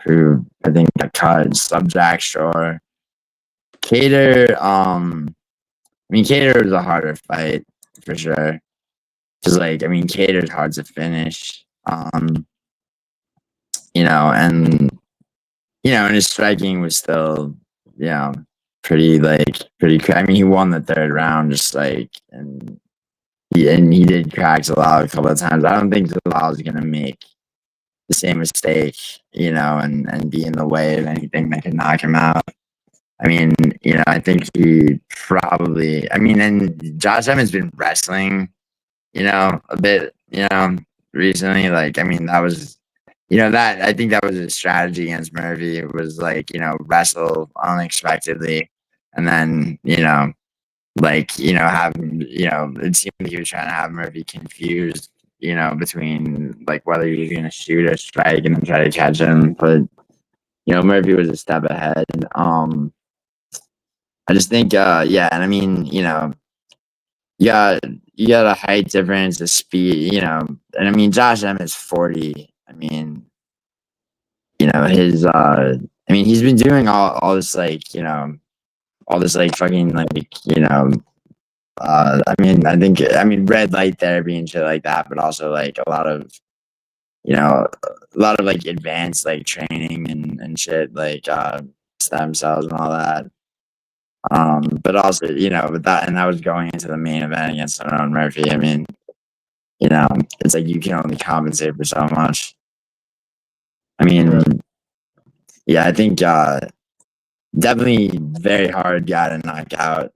Speaker 1: who I think got cut, sub Jack Shore. Cater, I mean Cater was a harder fight for sure. Just like I mean Cater's hard to finish. And and his striking was still, you know, I mean, he won the third round, just like, and he did crack Zalal a couple of times. I don't think Zalal is gonna make the same mistake, and be in the way of anything that can knock him out. I mean, I think he probably. I mean, and Josh Edmonds been wrestling, a bit, recently. Like, I mean, that was, that I think that was a strategy against Murphy. It was like, wrestle unexpectedly, and then like have it seemed like he was trying to have Murphy confused, between like whether he was going to shoot or strike and then try to catch him, but Murphy was a step ahead. I just think, yeah, and I mean, you got you got a height difference, a speed, and I mean Josh Emmett's 40. I mean, his I mean he's been doing all this like, all this like fucking like, I mean I mean red light therapy and shit like that, but also like a lot of like advanced like training and shit like stem cells and all that. But also, with that, and that was going into the main event against Aaron Murphy. I mean, it's like you can only compensate for so much. I mean, yeah, I think definitely very hard guy to knock out,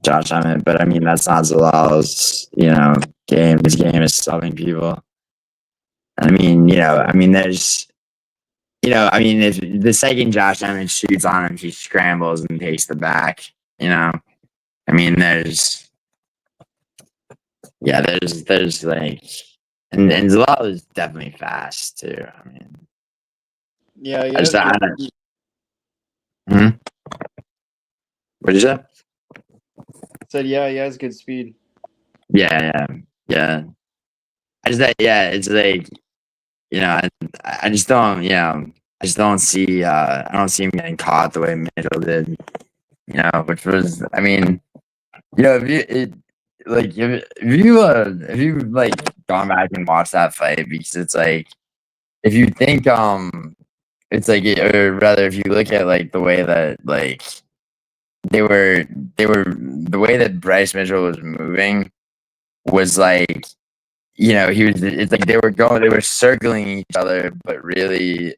Speaker 1: Josh Emmett. But I mean, that's not Zalal's, game. His game is subbing people. I mean, there's, I mean, if the second Josh Emmett shoots on him, he scrambles and takes the back. I mean, there's like, and Zalal is definitely fast too. I mean,
Speaker 2: Yeah,
Speaker 1: I just, I don't, hmm? What did you say?
Speaker 2: said yeah, he has good speed.
Speaker 1: Yeah. I just, yeah, it's like, I just don't, I just don't see, I don't see him getting caught the way Mitchell did, which was, I mean, if you, like, if you like gone back and watched that fight, because it's like, if you think, it's like, or rather, if you look at like the way that like they were, the way that Bryce Mitchell was moving was like, he was. It's like they were circling each other, but really,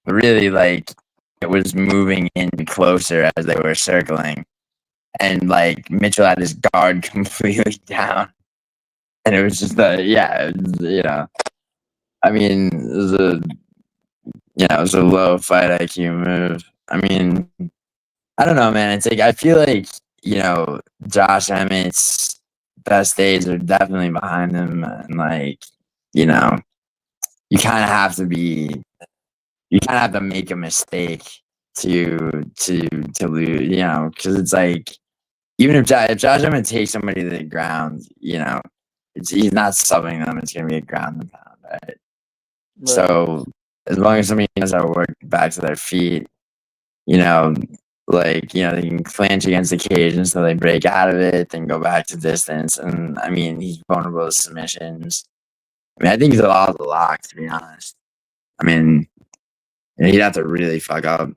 Speaker 1: really like it was moving in closer as they were circling, and like Mitchell had his guard completely down, and it was just yeah, it was, I mean, it was a low fight IQ move. I mean, I don't know, man. It's like I feel like Josh Emmett's best days are definitely behind him, and like you know, you kind of have to be, you kind of have to make a mistake to lose, because it's like even if Josh Emmett takes somebody to the ground, he's not subbing them. It's gonna be a ground and pound, right?
Speaker 2: Right.
Speaker 1: So as long as somebody knows how to work back to their feet, you know, like, they can clinch against the cage and so they break out of it, then go back to distance. And I mean, he's vulnerable to submissions. I mean, I think he's a lot of the lock, to be honest. I mean, he'd have to really fuck up.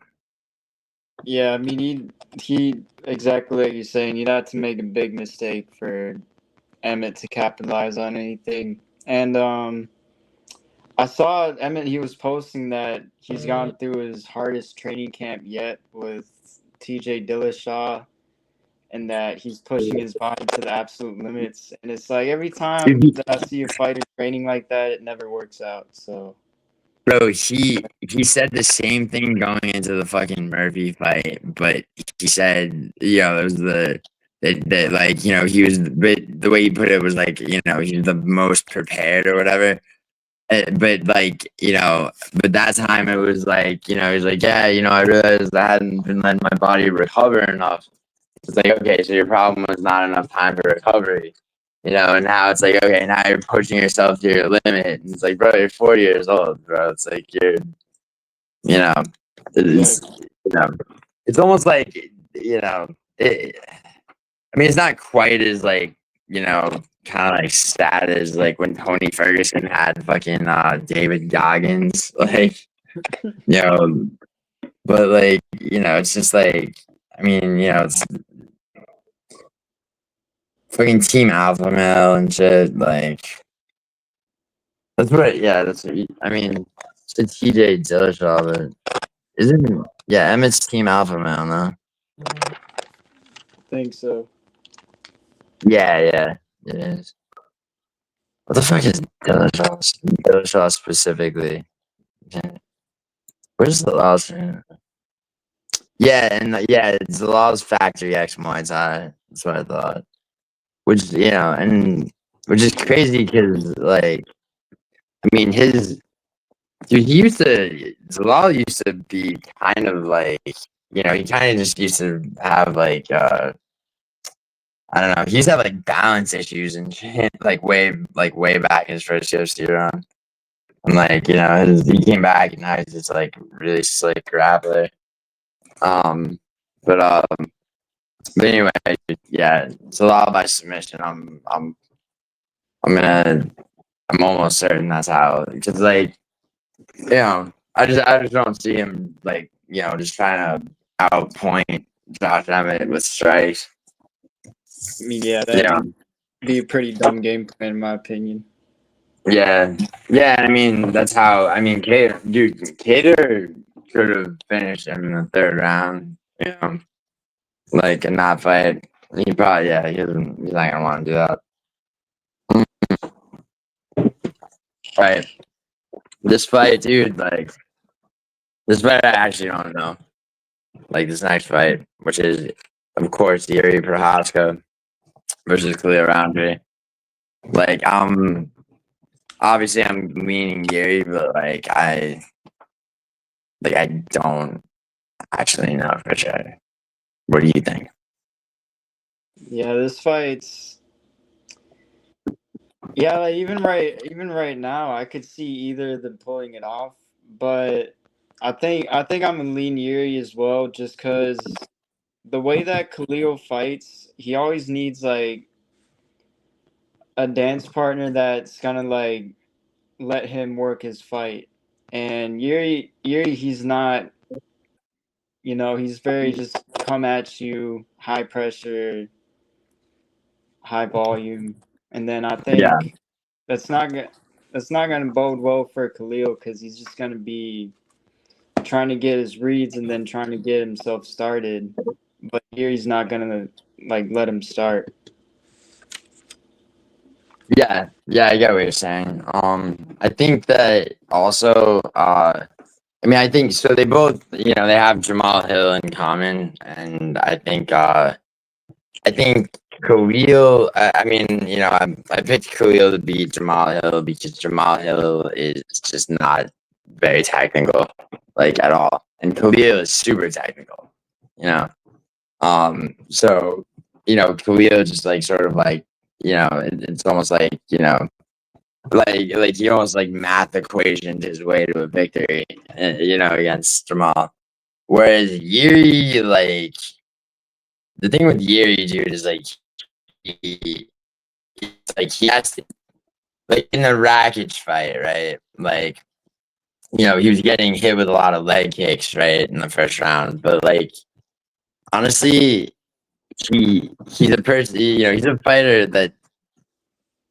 Speaker 2: Yeah, I mean he exactly like you're saying. You'd have to make a big mistake for Emmett to capitalize on anything. And I saw Emmett. He was posting that he's gone through his hardest training camp yet with TJ Dillashaw, and that he's pushing his body to the absolute limits. And it's like every time that I see a fighter training like that, it never works out. So,
Speaker 1: Bro, he said the same thing going into the fucking Murphy fight, but he said, it was that like, he was, but the way he put it was like, he's the most prepared or whatever. But like, but that time it was like, he's like, yeah, I realized I hadn't been letting my body recover enough. It's like, okay, so your problem was not enough time for recovery, and now it's like, okay, now you're pushing yourself to your limit. And it's like, bro, you're 40 years old, bro. It's like you know, it's, it's almost like, it, I mean, it's not quite as like, kind of like sad as like when Tony Ferguson had fucking David Goggins, like, but like, it's just like, I mean, it's fucking Team Alpha Male and shit. Like, that's what, yeah, that's what I mean, it's a TJ Dillashaw, but isn't, yeah, Emmett's Team Alpha Male, no?
Speaker 2: I think so.
Speaker 1: Yeah, it is. What the fuck is Dillashaw? Dillashaw specifically. Where's the last? Yeah, and yeah, Zalal's Factory X Muay Thai. That's what I thought. Which and which is crazy because like I mean his dude Zalal used to be kind of like he kind of just used to have I don't know, he used to have like balance issues and shit like way back in his first UFC run. And he came back and now he's just like really slick grappler. Um but But anyway, yeah, it's a lot by submission. I'm gonna I'm almost certain that's how because I just don't see him just trying to outpoint Josh Emmett with strikes.
Speaker 2: Yeah,
Speaker 1: Yeah,
Speaker 2: that'd be a pretty dumb game plan in my opinion.
Speaker 1: yeah, yeah. I mean that's how Cater could have finished him in the third round. Like in that fight. He probably he's not gonna want to do that. Right. This fight, dude, this fight I actually don't know. Like this next fight, which is of course Yuri Prohaska versus Khalil Rountree. Obviously I'm leaning Yuri, but I don't actually know for sure. What do you think?
Speaker 2: Yeah, this fight's like even right now I could see either of them pulling it off, but I think I'm gonna lean Yuri as well, just because the way that Khalil fights, he always needs like a dance partner that's gonna like let him work his fight. And Yuri, he's not. He's very just come at you, high pressure, high volume, and then I
Speaker 1: Yeah,
Speaker 2: think that's not gonna bode well for Khalil because he's just gonna be trying to get his reads and then trying to get himself started. But here he's not gonna like let him start.
Speaker 1: yeah, I get what you're saying. I think that also, I think so. They both, they have Jamal Hill in common, and I think Khalil. I mean, I picked Khalil to beat Jamal Hill because Jamal Hill is just not very technical, like at all, and Khalil is super technical. You know, so Khalil just like sort of like it's almost like like he almost like math equationed his way to a victory, against Jamal. Whereas Yuri, like the thing with Yuri, dude, is like he he has to, like in the Rakic fight, right? Like he was getting hit with a lot of leg kicks, right, in the first round. But honestly, he's a person. He's a fighter that,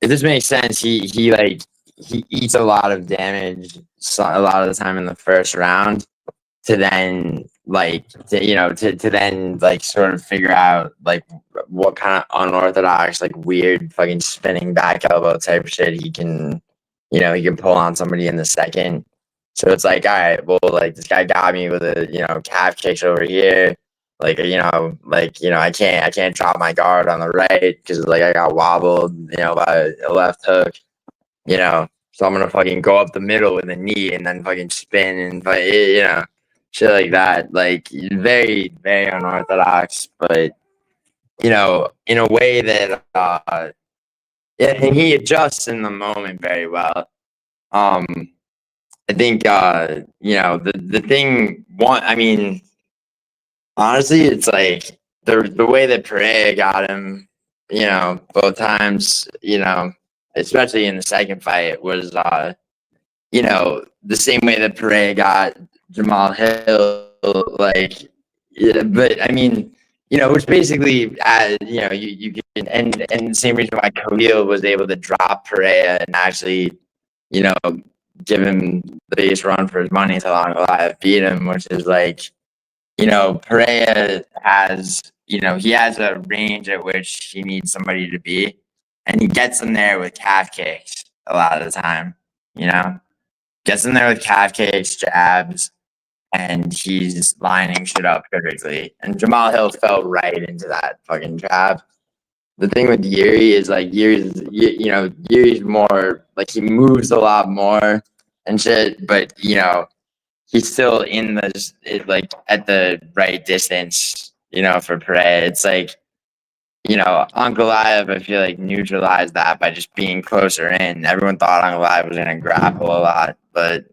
Speaker 1: if this makes sense, he eats a lot of damage a lot of the time in the first round to then to then sort of figure out what kind of unorthodox weird fucking spinning back elbow type shit he can pull on somebody in the second. So it's like, all right, well, this guy got me with a calf kicks over here, I can't drop my guard on the right because I got wobbled by a left hook, so I'm gonna fucking go up the middle with a knee and then fucking spin and shit like that. Like very, very unorthodox, but in a way that yeah, and he adjusts in the moment very well. Um I think the thing one I mean, honestly, it's like the way that Pereira got him, both times, especially in the second fight was the same way that Pereira got Jamal Hill, yeah, but I mean, which basically, you can, and the same reason why Khalil was able to drop Pereira and actually, you know, give him the biggest run for his money to Long Alive beat him, which is Pereira has, he has a range at which he needs somebody to be, and he gets them there with calf kicks a lot of the time. Gets them there with calf kicks, jabs, and he's lining shit up perfectly. And Jamal Hill fell right into that fucking trap. The thing with Yuri is like Yuri's more like he moves a lot more and shit, but he's still in like at the right distance, for prey. It's like, Ankalaev, I feel like neutralized that by just being closer in. Everyone thought Ankalaev was gonna grapple a lot, but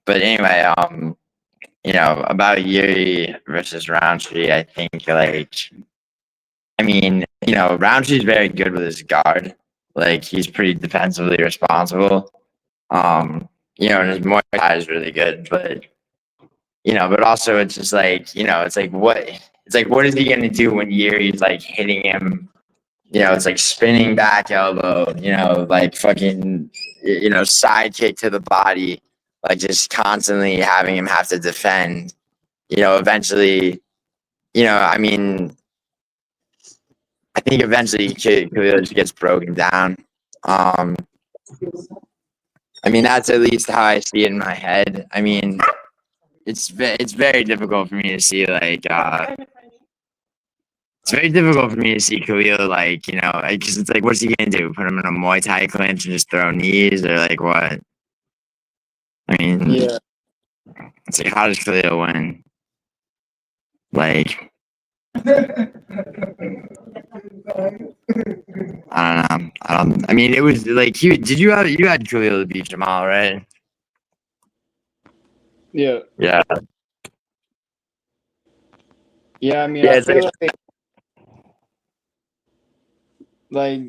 Speaker 1: anyway, about Yuri versus Rountree, I think Rountree's very good with his guard. Like he's pretty defensively responsible. And his Muay Thai is really good, but also it's just like, what is he gonna do when Yuri's like hitting him? It's like spinning back elbow, like fucking, side kick to the body, like just constantly having him have to defend. Eventually, I mean, I think eventually Khalil just gets broken down. That's at least how I see it in my head. It's very difficult for me to see it's very difficult for me to see Khalil because it's like, what's he gonna do? Put him in a Muay Thai clinch and just throw knees, or like what?
Speaker 2: Yeah.
Speaker 1: It's like, how does Khalil win? Like, I don't know. It was like you had Khalil to beat Jamal, right?
Speaker 2: Yeah.
Speaker 1: Yeah.
Speaker 2: Yeah, I feel like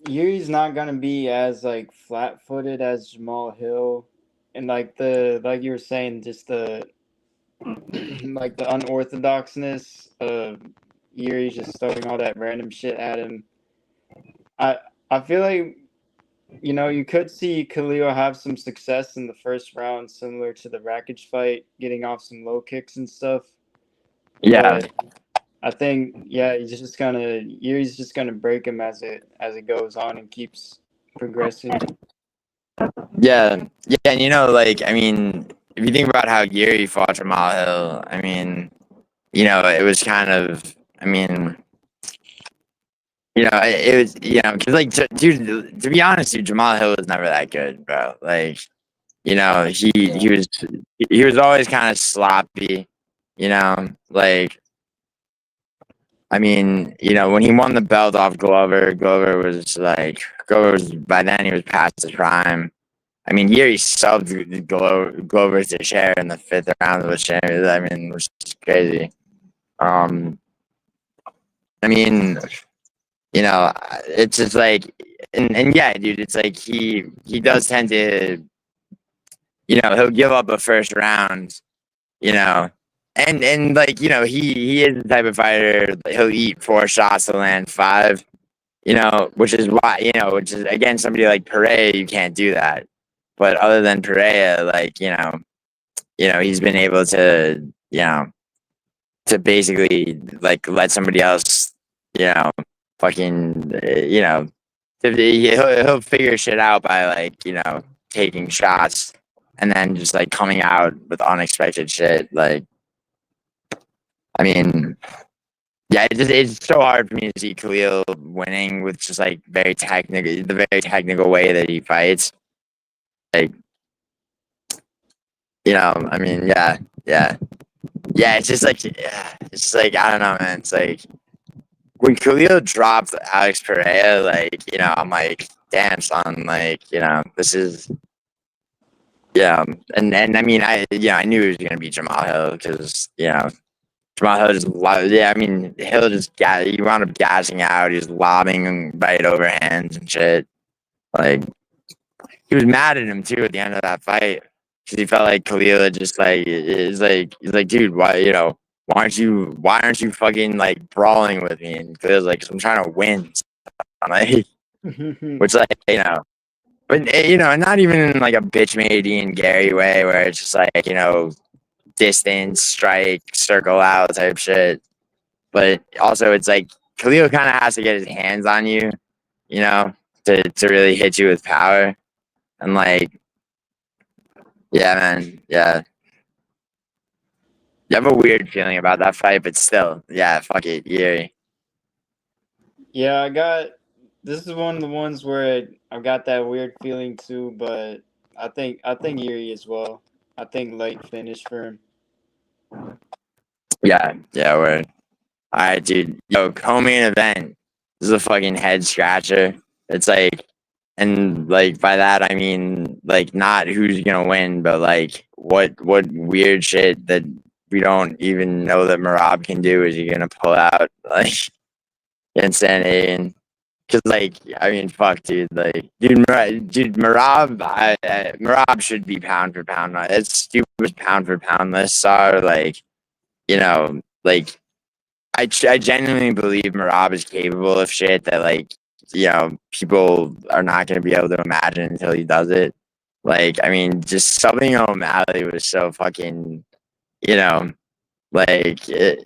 Speaker 2: Yuri's not gonna be as like flat-footed as Jamal Hill, and like you were saying, just the like the unorthodoxness of Yuri just throwing all that random shit at him. I feel like you could see Khalil have some success in the first round, similar to the Rakic fight, getting off some low kicks and stuff.
Speaker 1: Yeah.
Speaker 2: But I think Yuri's just gonna break him as it goes on and keeps progressing.
Speaker 1: Yeah. Yeah. And if you think about how Yuri fought Jamal Hill, it was kind of, it was, because dude, to be honest, dude, Jamal Hill was never that good, bro. Like, he was always kind of sloppy, like, when he won the belt off Glover was by then he was past his prime. Yuri subbed Glover to share in the 5th round of the share. Which is crazy. It's just like, and yeah, dude, it's like he does tend to, he'll give up a first round, and like, he is the type of fighter, he'll eat 4 shots to land 5, which is why, which is again, somebody like Pereira, you can't do that. But other than Pereira, like, he's been able to, to basically like let somebody else, fucking, he'll figure shit out by like, taking shots and then just like coming out with unexpected shit. Like, yeah, it's so hard for me to see Khalil winning with just like the very technical way that he fights. Like, yeah, yeah. Yeah, it's just like, I don't know, man. It's like when Khalil dropped Alex Pereira, like, I'm like, damn, son, like, this is, yeah. And I knew he was gonna be Jamal Hill because, Jamal Hill just, Hill just he wound up gassing out. He was lobbing right overhands and shit. Like, he was mad at him too at the end of that fight because he felt like Khalil had just like he's like, dude, why aren't you fucking like brawling with me? And Khalil's like, 'cause I'm trying to win. Like, which like, but not even in like a bitch made Ian Gary way where it's just like, distance, strike, circle out type shit. but also it's like Khalil kind of has to get his hands on you, to really hit you with power. And like, yeah, man, yeah. You have a weird feeling about that fight, but still, yeah, fuck it, Yuri.
Speaker 2: Yeah, this is one of the ones where I've got that weird feeling too, but I think Yuri as well. I think late finish for him.
Speaker 1: Yeah, we're all right, dude. Yo, co-main event. This is a fucking head scratcher. It's like, and like by that I mean like not who's gonna win, but like what weird shit that we don't even know that Marab can do is he gonna pull out like insane. Cause like I mean, fuck, dude. Like, dude, Marab should be pound for pound. It's stupid pound for pound lists are like, like I genuinely believe Marab is capable of shit that like people are not gonna be able to imagine until he does it. Like, I mean, just subbing O'Malley was so fucking, you know, like in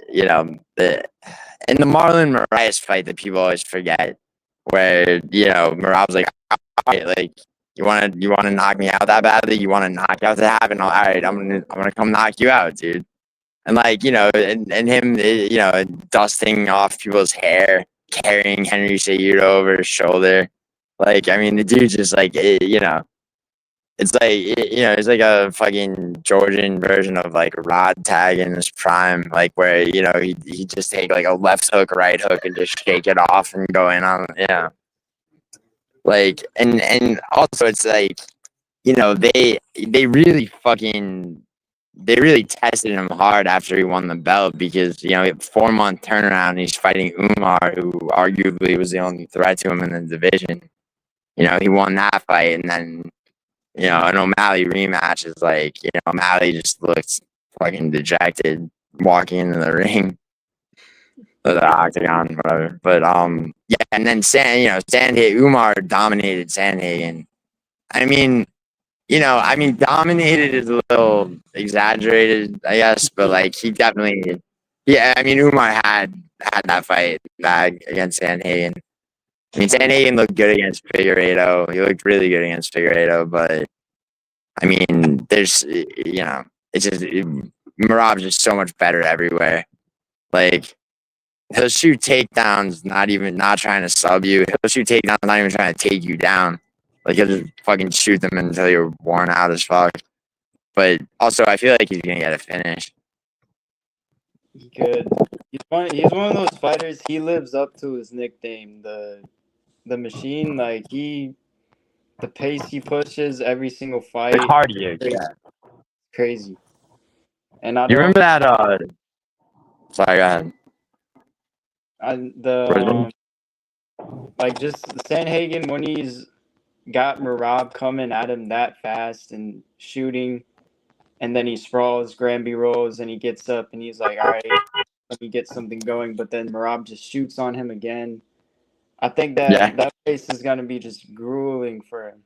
Speaker 1: the Marlon Moraes fight that people always forget, where Marab's like, all right, like you want to knock me out that badly, you want a knockout to happen, all right, I'm gonna come knock you out, dude. And like and him dusting off people's hair, carrying Henry Cejudo over his shoulder, like I mean the dude's just like it's like it's like a fucking Georgian version of like Rod Tag in his prime, like where he just take like a left hook, right hook, and just shake it off and go in on like and also it's like they really fucking they really tested him hard after he won the belt because 4-month turnaround. He's fighting Umar, who arguably was the only threat to him in the division. He won that fight, and then an O'Malley rematch is like, O'Malley just looks fucking dejected walking into the ring or the octagon, whatever. But yeah, and then Sandhagen, Umar dominated Sandhagen. Dominated is a little exaggerated, I guess, but like he definitely, yeah. I mean, Umar had that fight bag against Sandhagen. I mean, Sandhagen looked good against Figueiredo. He looked really good against Figueiredo, but I mean, it's just Marab's just so much better everywhere. Like he'll shoot takedowns, not trying to sub you. He'll shoot takedowns, not even trying to take you down. Like he'll just fucking shoot them until you're worn out as fuck. But also, I feel like he's gonna get a finish.
Speaker 2: He could. He's one of those fighters. He lives up to his nickname, the machine. Like the pace he pushes every single fight.
Speaker 1: The cardio, yeah.
Speaker 2: Crazy. And I
Speaker 1: You
Speaker 2: don't
Speaker 1: remember that? Sorry, go ahead.
Speaker 2: Like just Sandhagen when he's got Marab coming at him that fast and shooting, and then he sprawls, Granby rolls, and he gets up and he's like, all right, let me get something going. But then Marab just shoots on him again. I think that pace is going to be just grueling for him.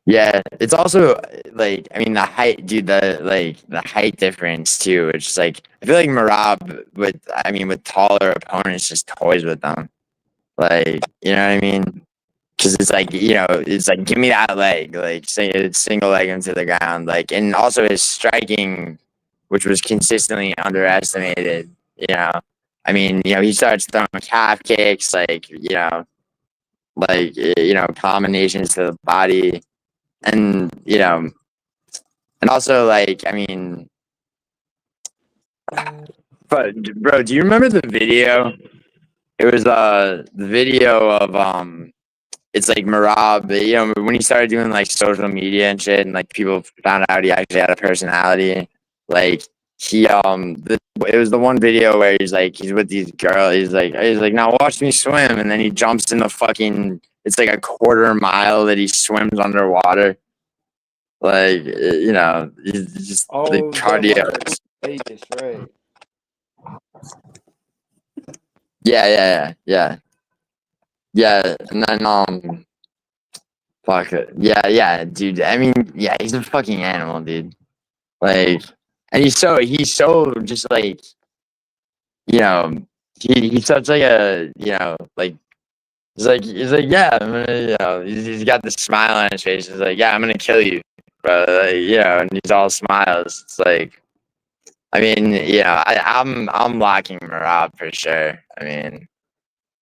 Speaker 1: Yeah, it's also like I mean the height, dude. The height difference too. It's just like I feel like Marab with taller opponents just toys with them. Like you know what I mean? Because it's like it's like give me that leg, like say it's single leg him to the ground, like and also his striking, which was consistently underestimated. I mean he starts throwing calf kicks, combinations to the body. And and also like I mean, but bro, do you remember the video? It was the video of it's like Marab, when he started doing like social media and shit, and like people found out he actually had a personality. Like it was the one video where he's with these girls. He's like now watch me swim, and then he jumps in the fucking. It's like a quarter mile that he swims underwater. Like he's just the cardio.
Speaker 2: Vegas, right?
Speaker 1: Yeah. And then fuck it. Yeah, dude. I mean, yeah, he's a fucking animal, dude. Like, and he's so just like you know, he's such like a, like he's like, yeah, I'm gonna, he's got this smile on his face. He's like, yeah, I'm gonna kill you, bro. Like, and he's all smiles. It's like, I mean, I'm locking Marab for sure. I mean,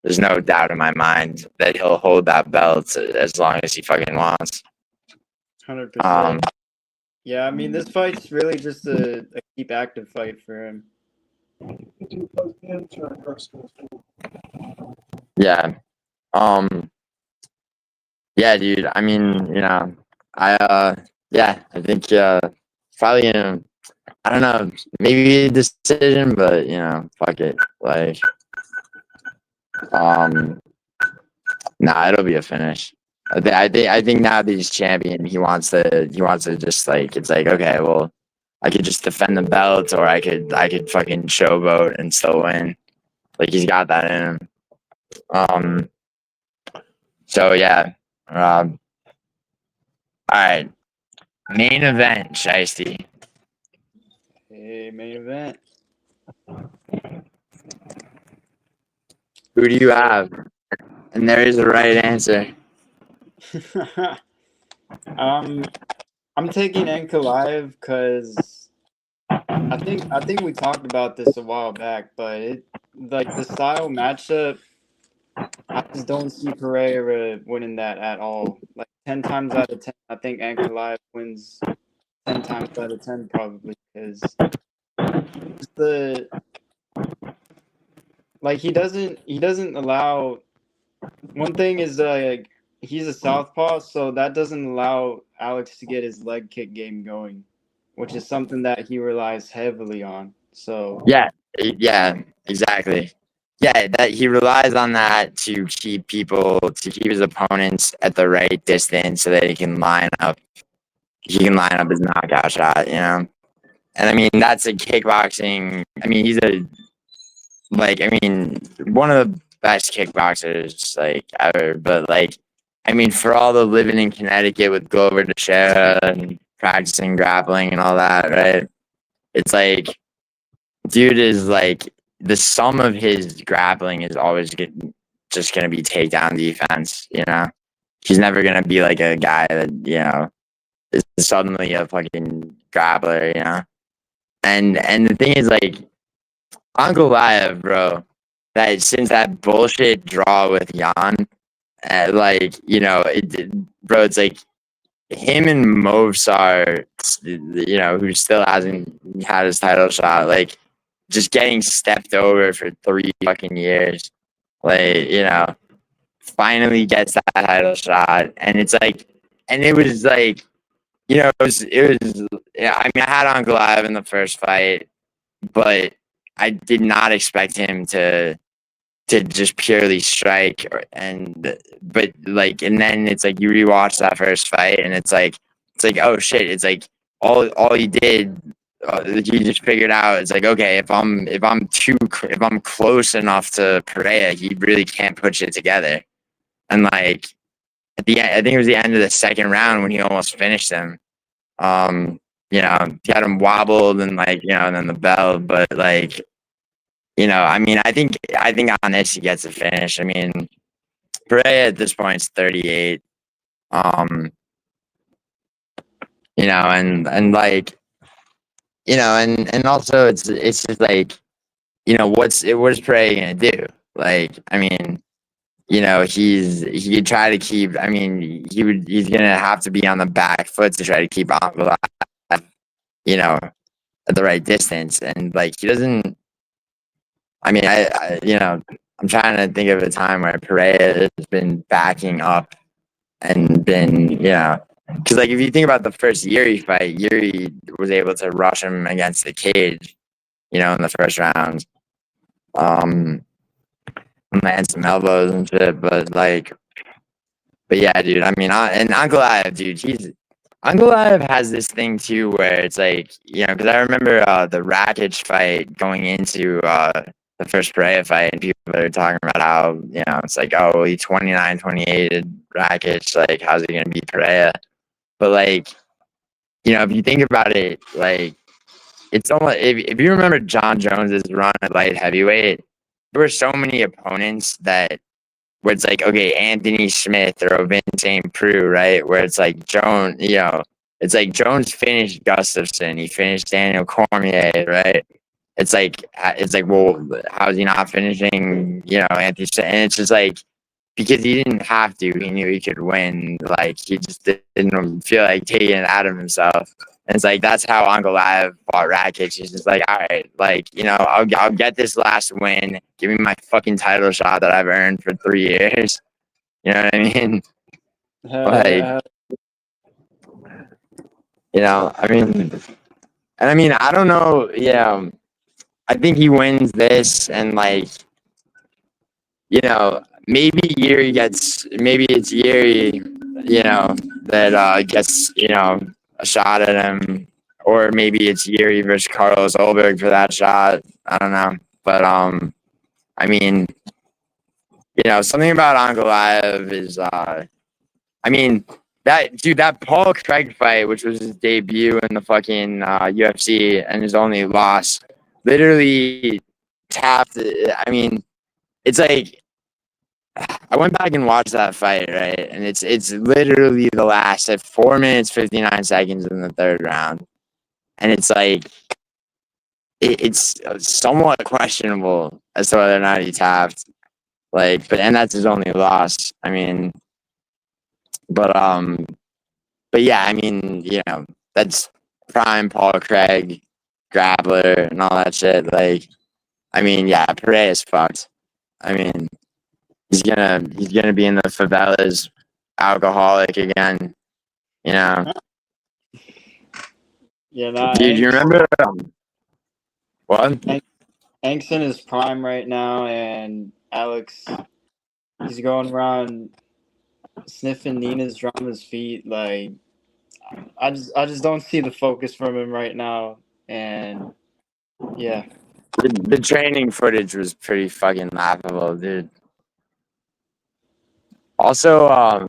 Speaker 1: there's no doubt in my mind that he'll hold that belt as long as he fucking wants.
Speaker 2: 100%. Yeah, I mean, this fight's really just a keep active fight for him.
Speaker 1: Yeah. Yeah, dude. I mean, I think probably I don't know, maybe a decision, but fuck it. Like, nah, it'll be a finish. I think now that he's champion, he wants to just like, it's like, okay, well, I could just defend the belt, or I could fucking showboat and still win. Like, he's got that in him. So yeah. All right. Main event, Shiesty.
Speaker 2: Hey, main event.
Speaker 1: Who do you have? And there is a right answer.
Speaker 2: I'm taking Nikolayev because I think we talked about this a while back, but like the style matchup, I just don't see Pereira winning that at all. Like 10 times out of 10, I think Nikolayev wins 10 times out of 10 probably because the like he doesn't allow. One thing is like he's a southpaw, so that doesn't allow Alex to get his leg kick game going, which is something that he relies heavily on. So
Speaker 1: Yeah, exactly. Yeah, that he relies on that to keep his opponents at the right distance so that he can line up his knockout shot. And I mean, that's a kickboxing. I mean, he's one of the best kickboxers like ever. But like, I mean, for all the living in Connecticut with Glover Teixeira and practicing grappling and all that, right? It's like, dude is like, the sum of his grappling is always just gonna be takedown defense. He's never gonna be like a guy that is suddenly a fucking grappler. And the thing is, like, Uncle Liev, bro, that since that bullshit draw with Jan, bro, it's like him and Movsar, who still hasn't had his title shot, like, just getting stepped over for 3 fucking years. Like, finally gets that title shot. And it's like, and it was like, yeah, I mean, I had Uncle Live in the first fight, but I did not expect him to just purely strike. But like, and then it's like you rewatch that first fight, and it's like, oh shit, it's like all he did, he just figured out, it's like, okay, if I'm close enough to Pereira, he really can't put it together. And like, at the end, I think it was the end of the second round when he almost finished him. He had him wobbled, and like, and then the bell, but like, I mean, I think on this he gets a finish. I mean, Pereira at this point is 38. And like, and also it's just like, what is Pereira gonna do? Like, I mean, he could try to keep. I mean, he's gonna have to be on the back foot to try to keep Angola, at the right distance, and like, he doesn't. I mean, I'm trying to think of a time where Pereira has been backing up and been, because like, if you think about the first Yuri fight, Yuri was able to rush him against the cage, in the first round, land some elbows and shit. But yeah, dude. I mean, and Ankalaev, dude, Ankalaev has this thing too, where it's like, because I remember the Rakic fight going into the first Pereira fight, and people are talking about how, it's like, oh, he 29, 28 Rakic, like, how's he gonna beat Pereira? But like, if you think about it, like, it's almost if you remember John Jones's run at light heavyweight, there were so many opponents that where it's like, okay, Anthony Smith or Vincent Prue, right? Where it's like it's like Jones finished Gustafson, he finished Daniel Cormier, right? It's like, well, how's he not finishing, Anthony Smith? And it's just like because he didn't have to, he knew he could win. Like he just didn't feel like taking it out of himself. And it's like that's how Ankalaev fought Rakic. He's just like, all right, like I'll get this last win. Give me my fucking title shot that I've earned for 3 years. You know what I mean?
Speaker 2: Hell
Speaker 1: Like,
Speaker 2: yeah.
Speaker 1: I mean, I don't know. Yeah, I think he wins this, and like, maybe it's Yuri, that gets, a shot at him, or maybe it's Yuri versus Carlos Olberg for that shot. I don't know, but I mean, something about Ankalaev is, I mean, that Paul Craig fight, which was his debut in the fucking UFC and his only loss, literally tapped. I mean, it's like I went back and watched that fight, right? And it's literally the last at 4 minutes 59 seconds in the third round, and it's like it's somewhat questionable as to whether or not he tapped. Like, and that's his only loss. I mean, but but yeah, I mean, that's prime Paul Craig, grappler, and all that shit. Like, I mean, yeah, Pereira's fucked. I mean, he's gonna be in the favelas, alcoholic again. You know,
Speaker 2: Yeah, nah,
Speaker 1: dude. You remember what?
Speaker 2: Hank's in his prime right now, and Alex, he's going around sniffing Nina's drama's feet. Like, I just don't see the focus from him right now, and yeah.
Speaker 1: The training footage was pretty fucking laughable, dude. Also,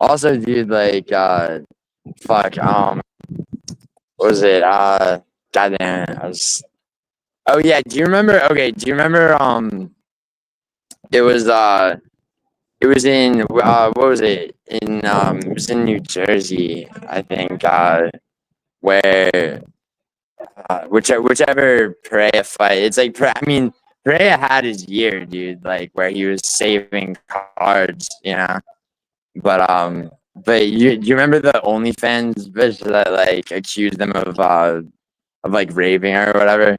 Speaker 1: dude, like, fuck, what was it? Goddamn, I was. Oh yeah, do you remember? Okay, do you remember? It was it was in what was it? It was in New Jersey, I think. Where whichever Pereira fight, it's like I mean, Pereira had his year, dude. Like where he was saving cards, But you remember the OnlyFans bitch that like accused them of like raping her or whatever,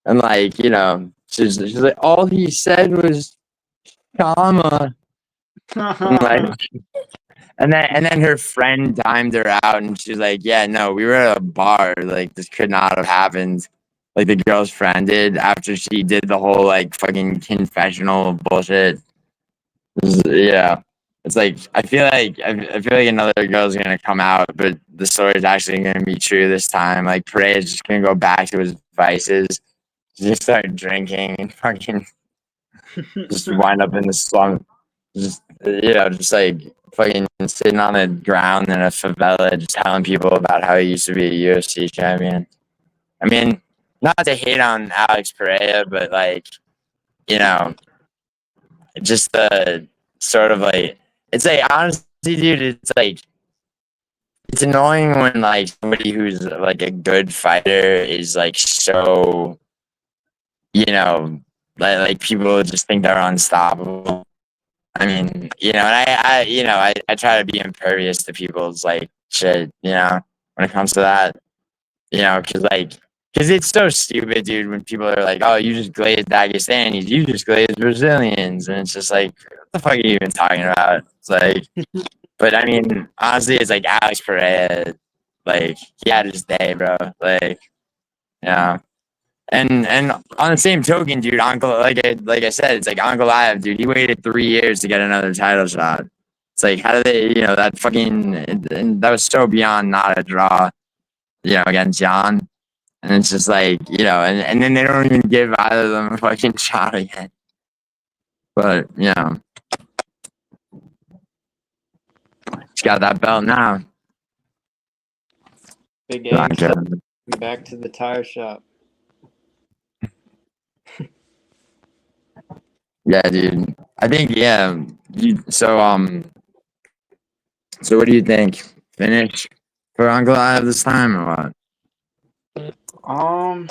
Speaker 1: and like she's like all he said was comma, and like and then her friend timed her out, and she's like, yeah, no, we were at a bar, like this could not have happened. Like the girl's friend did after she did the whole like fucking confessional bullshit. Yeah. It's like I feel like another girl's gonna come out, but the story's actually gonna be true this time. Like Pereira's just gonna go back to his vices, just start drinking and fucking just wind up in the slum. Just like fucking sitting on the ground in a favela, just telling people about how he used to be a UFC champion. I mean, not to hate on Alex Pereira, but like, you know, just the sort of like it's like honestly, dude, it's like it's annoying when like somebody who's like a good fighter is like so you know like people just think they're unstoppable. I mean, and I try to be impervious to people's like shit, when it comes to that, because it's so stupid, dude, when people are like, oh, you just glazed Dagestanis, you just glazed Brazilians, and it's just like, what the fuck are you even talking about? It's like, but I mean, honestly, it's like Alex Pereira, like he had his day, bro, like, yeah. And on the same token, dude, Uncle, like I said, it's like Ankalaev, dude. He waited 3 years to get another title shot. It's like how did they, that fucking and that was so beyond not a draw, against Jan. And it's just like, and then they don't even give either of them a fucking shot again. But he's got that belt now.
Speaker 2: Big Angst. Back to the tire shop.
Speaker 1: Yeah, dude. I think so what do you think? Finish for Uncle Live this time or what?
Speaker 2: Um,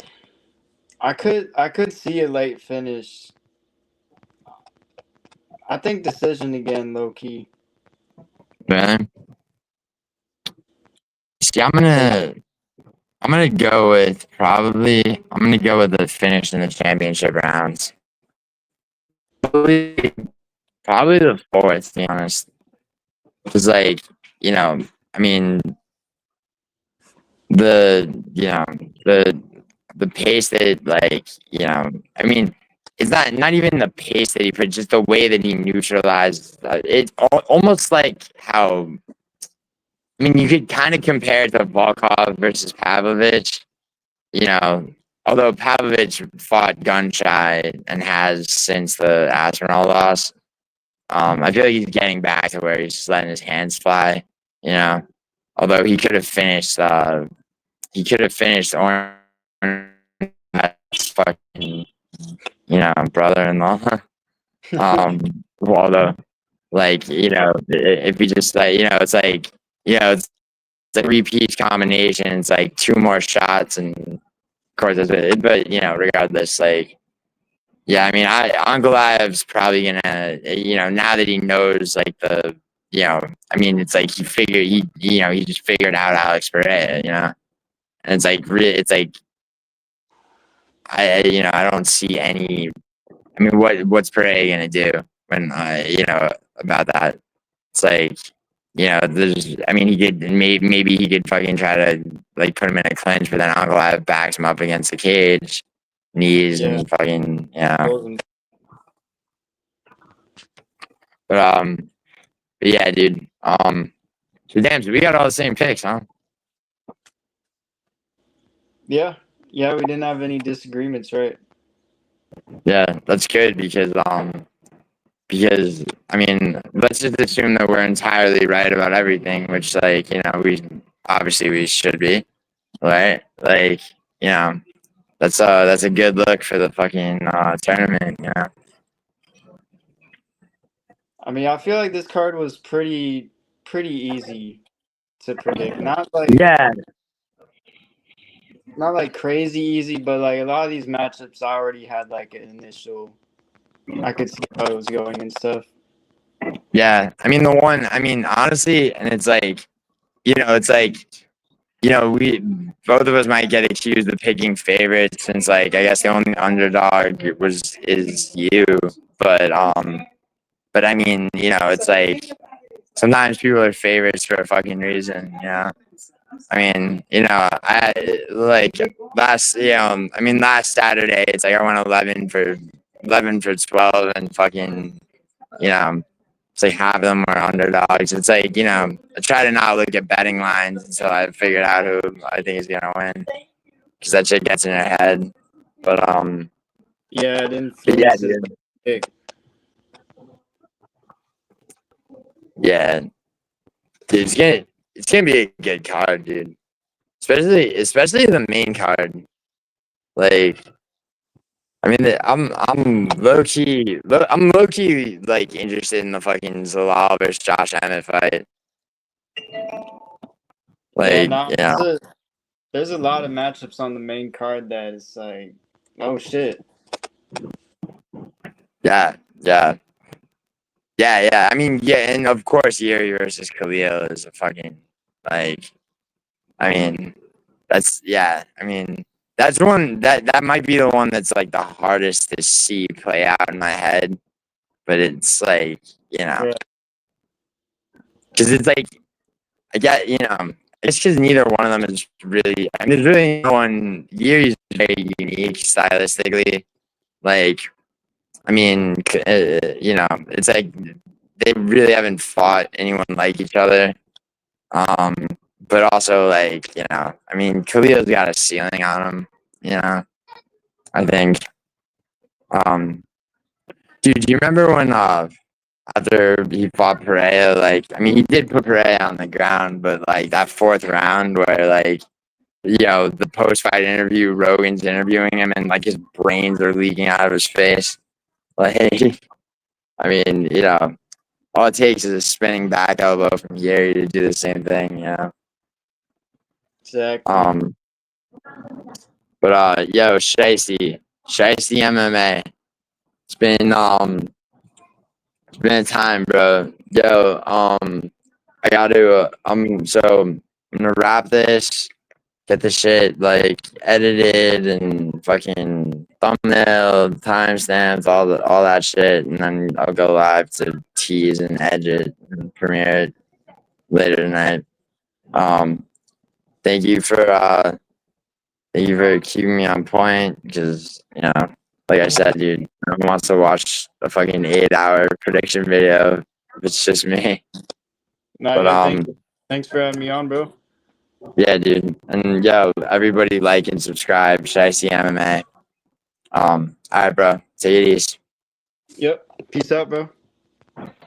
Speaker 2: I could see a late finish. I think decision again, low key.
Speaker 1: Man. See,
Speaker 2: Cause
Speaker 1: I'm gonna go with the finish in the championship rounds. Probably, probably the fourth, to be honest. Because like, you know, I mean the you know, the the pace that like, I mean it's not even the pace that he put, just the way that he neutralized it's almost like how I mean you could kind of compare it to Volkov versus Pavlovich. You know, although Pavlovich fought gun shy and has since the Aspinall loss, I feel like he's getting back to where he's just letting his hands fly. You know, although he could have finished Orange fucking brother-in-law. Waldo, like if he just like it's like it's like repeat combinations, like two more shots and of course, but regardless, like, yeah, I mean, Ankalaev's probably gonna, now that he knows, like I mean, it's like he just figured out Alex Pereira, and it's like it's like I don't see any. I mean, what's Pereira gonna do when about that? It's like there's. I mean, he could maybe he could fucking try to like put him in a clinch, but then Ankalaev backs him up against the cage knees
Speaker 2: yeah,
Speaker 1: and fucking
Speaker 2: Brogan.
Speaker 1: but but yeah, dude. So damn, so we got all the same picks, huh?
Speaker 2: Yeah, yeah, we didn't have any disagreements, right?
Speaker 1: Yeah, that's good because I mean, let's just assume that we're entirely right about everything, which like we should be, right? Like that's a good look for the fucking tournament,
Speaker 2: I mean, I feel like this card was pretty easy to predict.
Speaker 1: Yeah,
Speaker 2: Not like crazy easy, but like a lot of these matchups, I already had like an initial. I could see how it was going and stuff.
Speaker 1: yeah. I mean, honestly, and it's like, it's like, we both of us might get accused of picking favorites since, like, I guess the only underdog is you, but I mean, it's like sometimes people are favorites for a fucking reason, I mean, I like last Saturday, it's like I went 11 for 12 and fucking, it's like half of them were underdogs. It's like, I try to not look at betting lines until I figured out who I think is gonna win, because that shit gets in your head. But
Speaker 2: Yeah, it
Speaker 1: but yeah,
Speaker 2: influences
Speaker 1: dude.
Speaker 2: the pick.
Speaker 1: Yeah, dude, it's gonna be a good card, dude. Especially the main card. Like, I mean, I'm low key like interested in the fucking Zalal versus Josh Emmett fight.
Speaker 2: Yeah,
Speaker 1: Like,
Speaker 2: no, there's a lot of matchups on the main card that is like, oh shit.
Speaker 1: yeah, yeah, yeah. I mean, yeah, and of course, Yuri versus Khalil is a fucking like. I mean, that's yeah. I mean, that's one that might be the one that's like the hardest to see play out in my head. But it's like
Speaker 2: Yeah,
Speaker 1: because it's like I get it's because neither one of them is really. I mean, there's really no one. Yuri's very unique stylistically. Like, I mean, it's like they really haven't fought anyone like each other. Um, but also like I mean, Khalil's got a ceiling on him. I think. Um, dude, do you remember when after he fought Pereira, like I mean, he did put Pereira on the ground, but like that fourth round where like the post-fight interview, Rogan's interviewing him, and like his brains are leaking out of his face. Like, I mean, all it takes is a spinning back elbow from Gary to do the same thing.
Speaker 2: Exactly.
Speaker 1: But Shiesty MMA. It's been a time, bro. I gotta I'm gonna wrap this, get the shit like edited and fucking thumbnail, timestamps, all that shit, and then I'll go live to tease and edit and premiere it later tonight. Um, thank you for keeping me on point because like I said, dude, no one wants to watch a fucking 8-hour prediction video if it's just me.
Speaker 2: No,
Speaker 1: But
Speaker 2: yeah, thanks for having me on, bro.
Speaker 1: yeah, dude, and everybody like and subscribe. Shiesty MMA. All right, bro. Take it easy.
Speaker 2: Yep. Peace out, bro.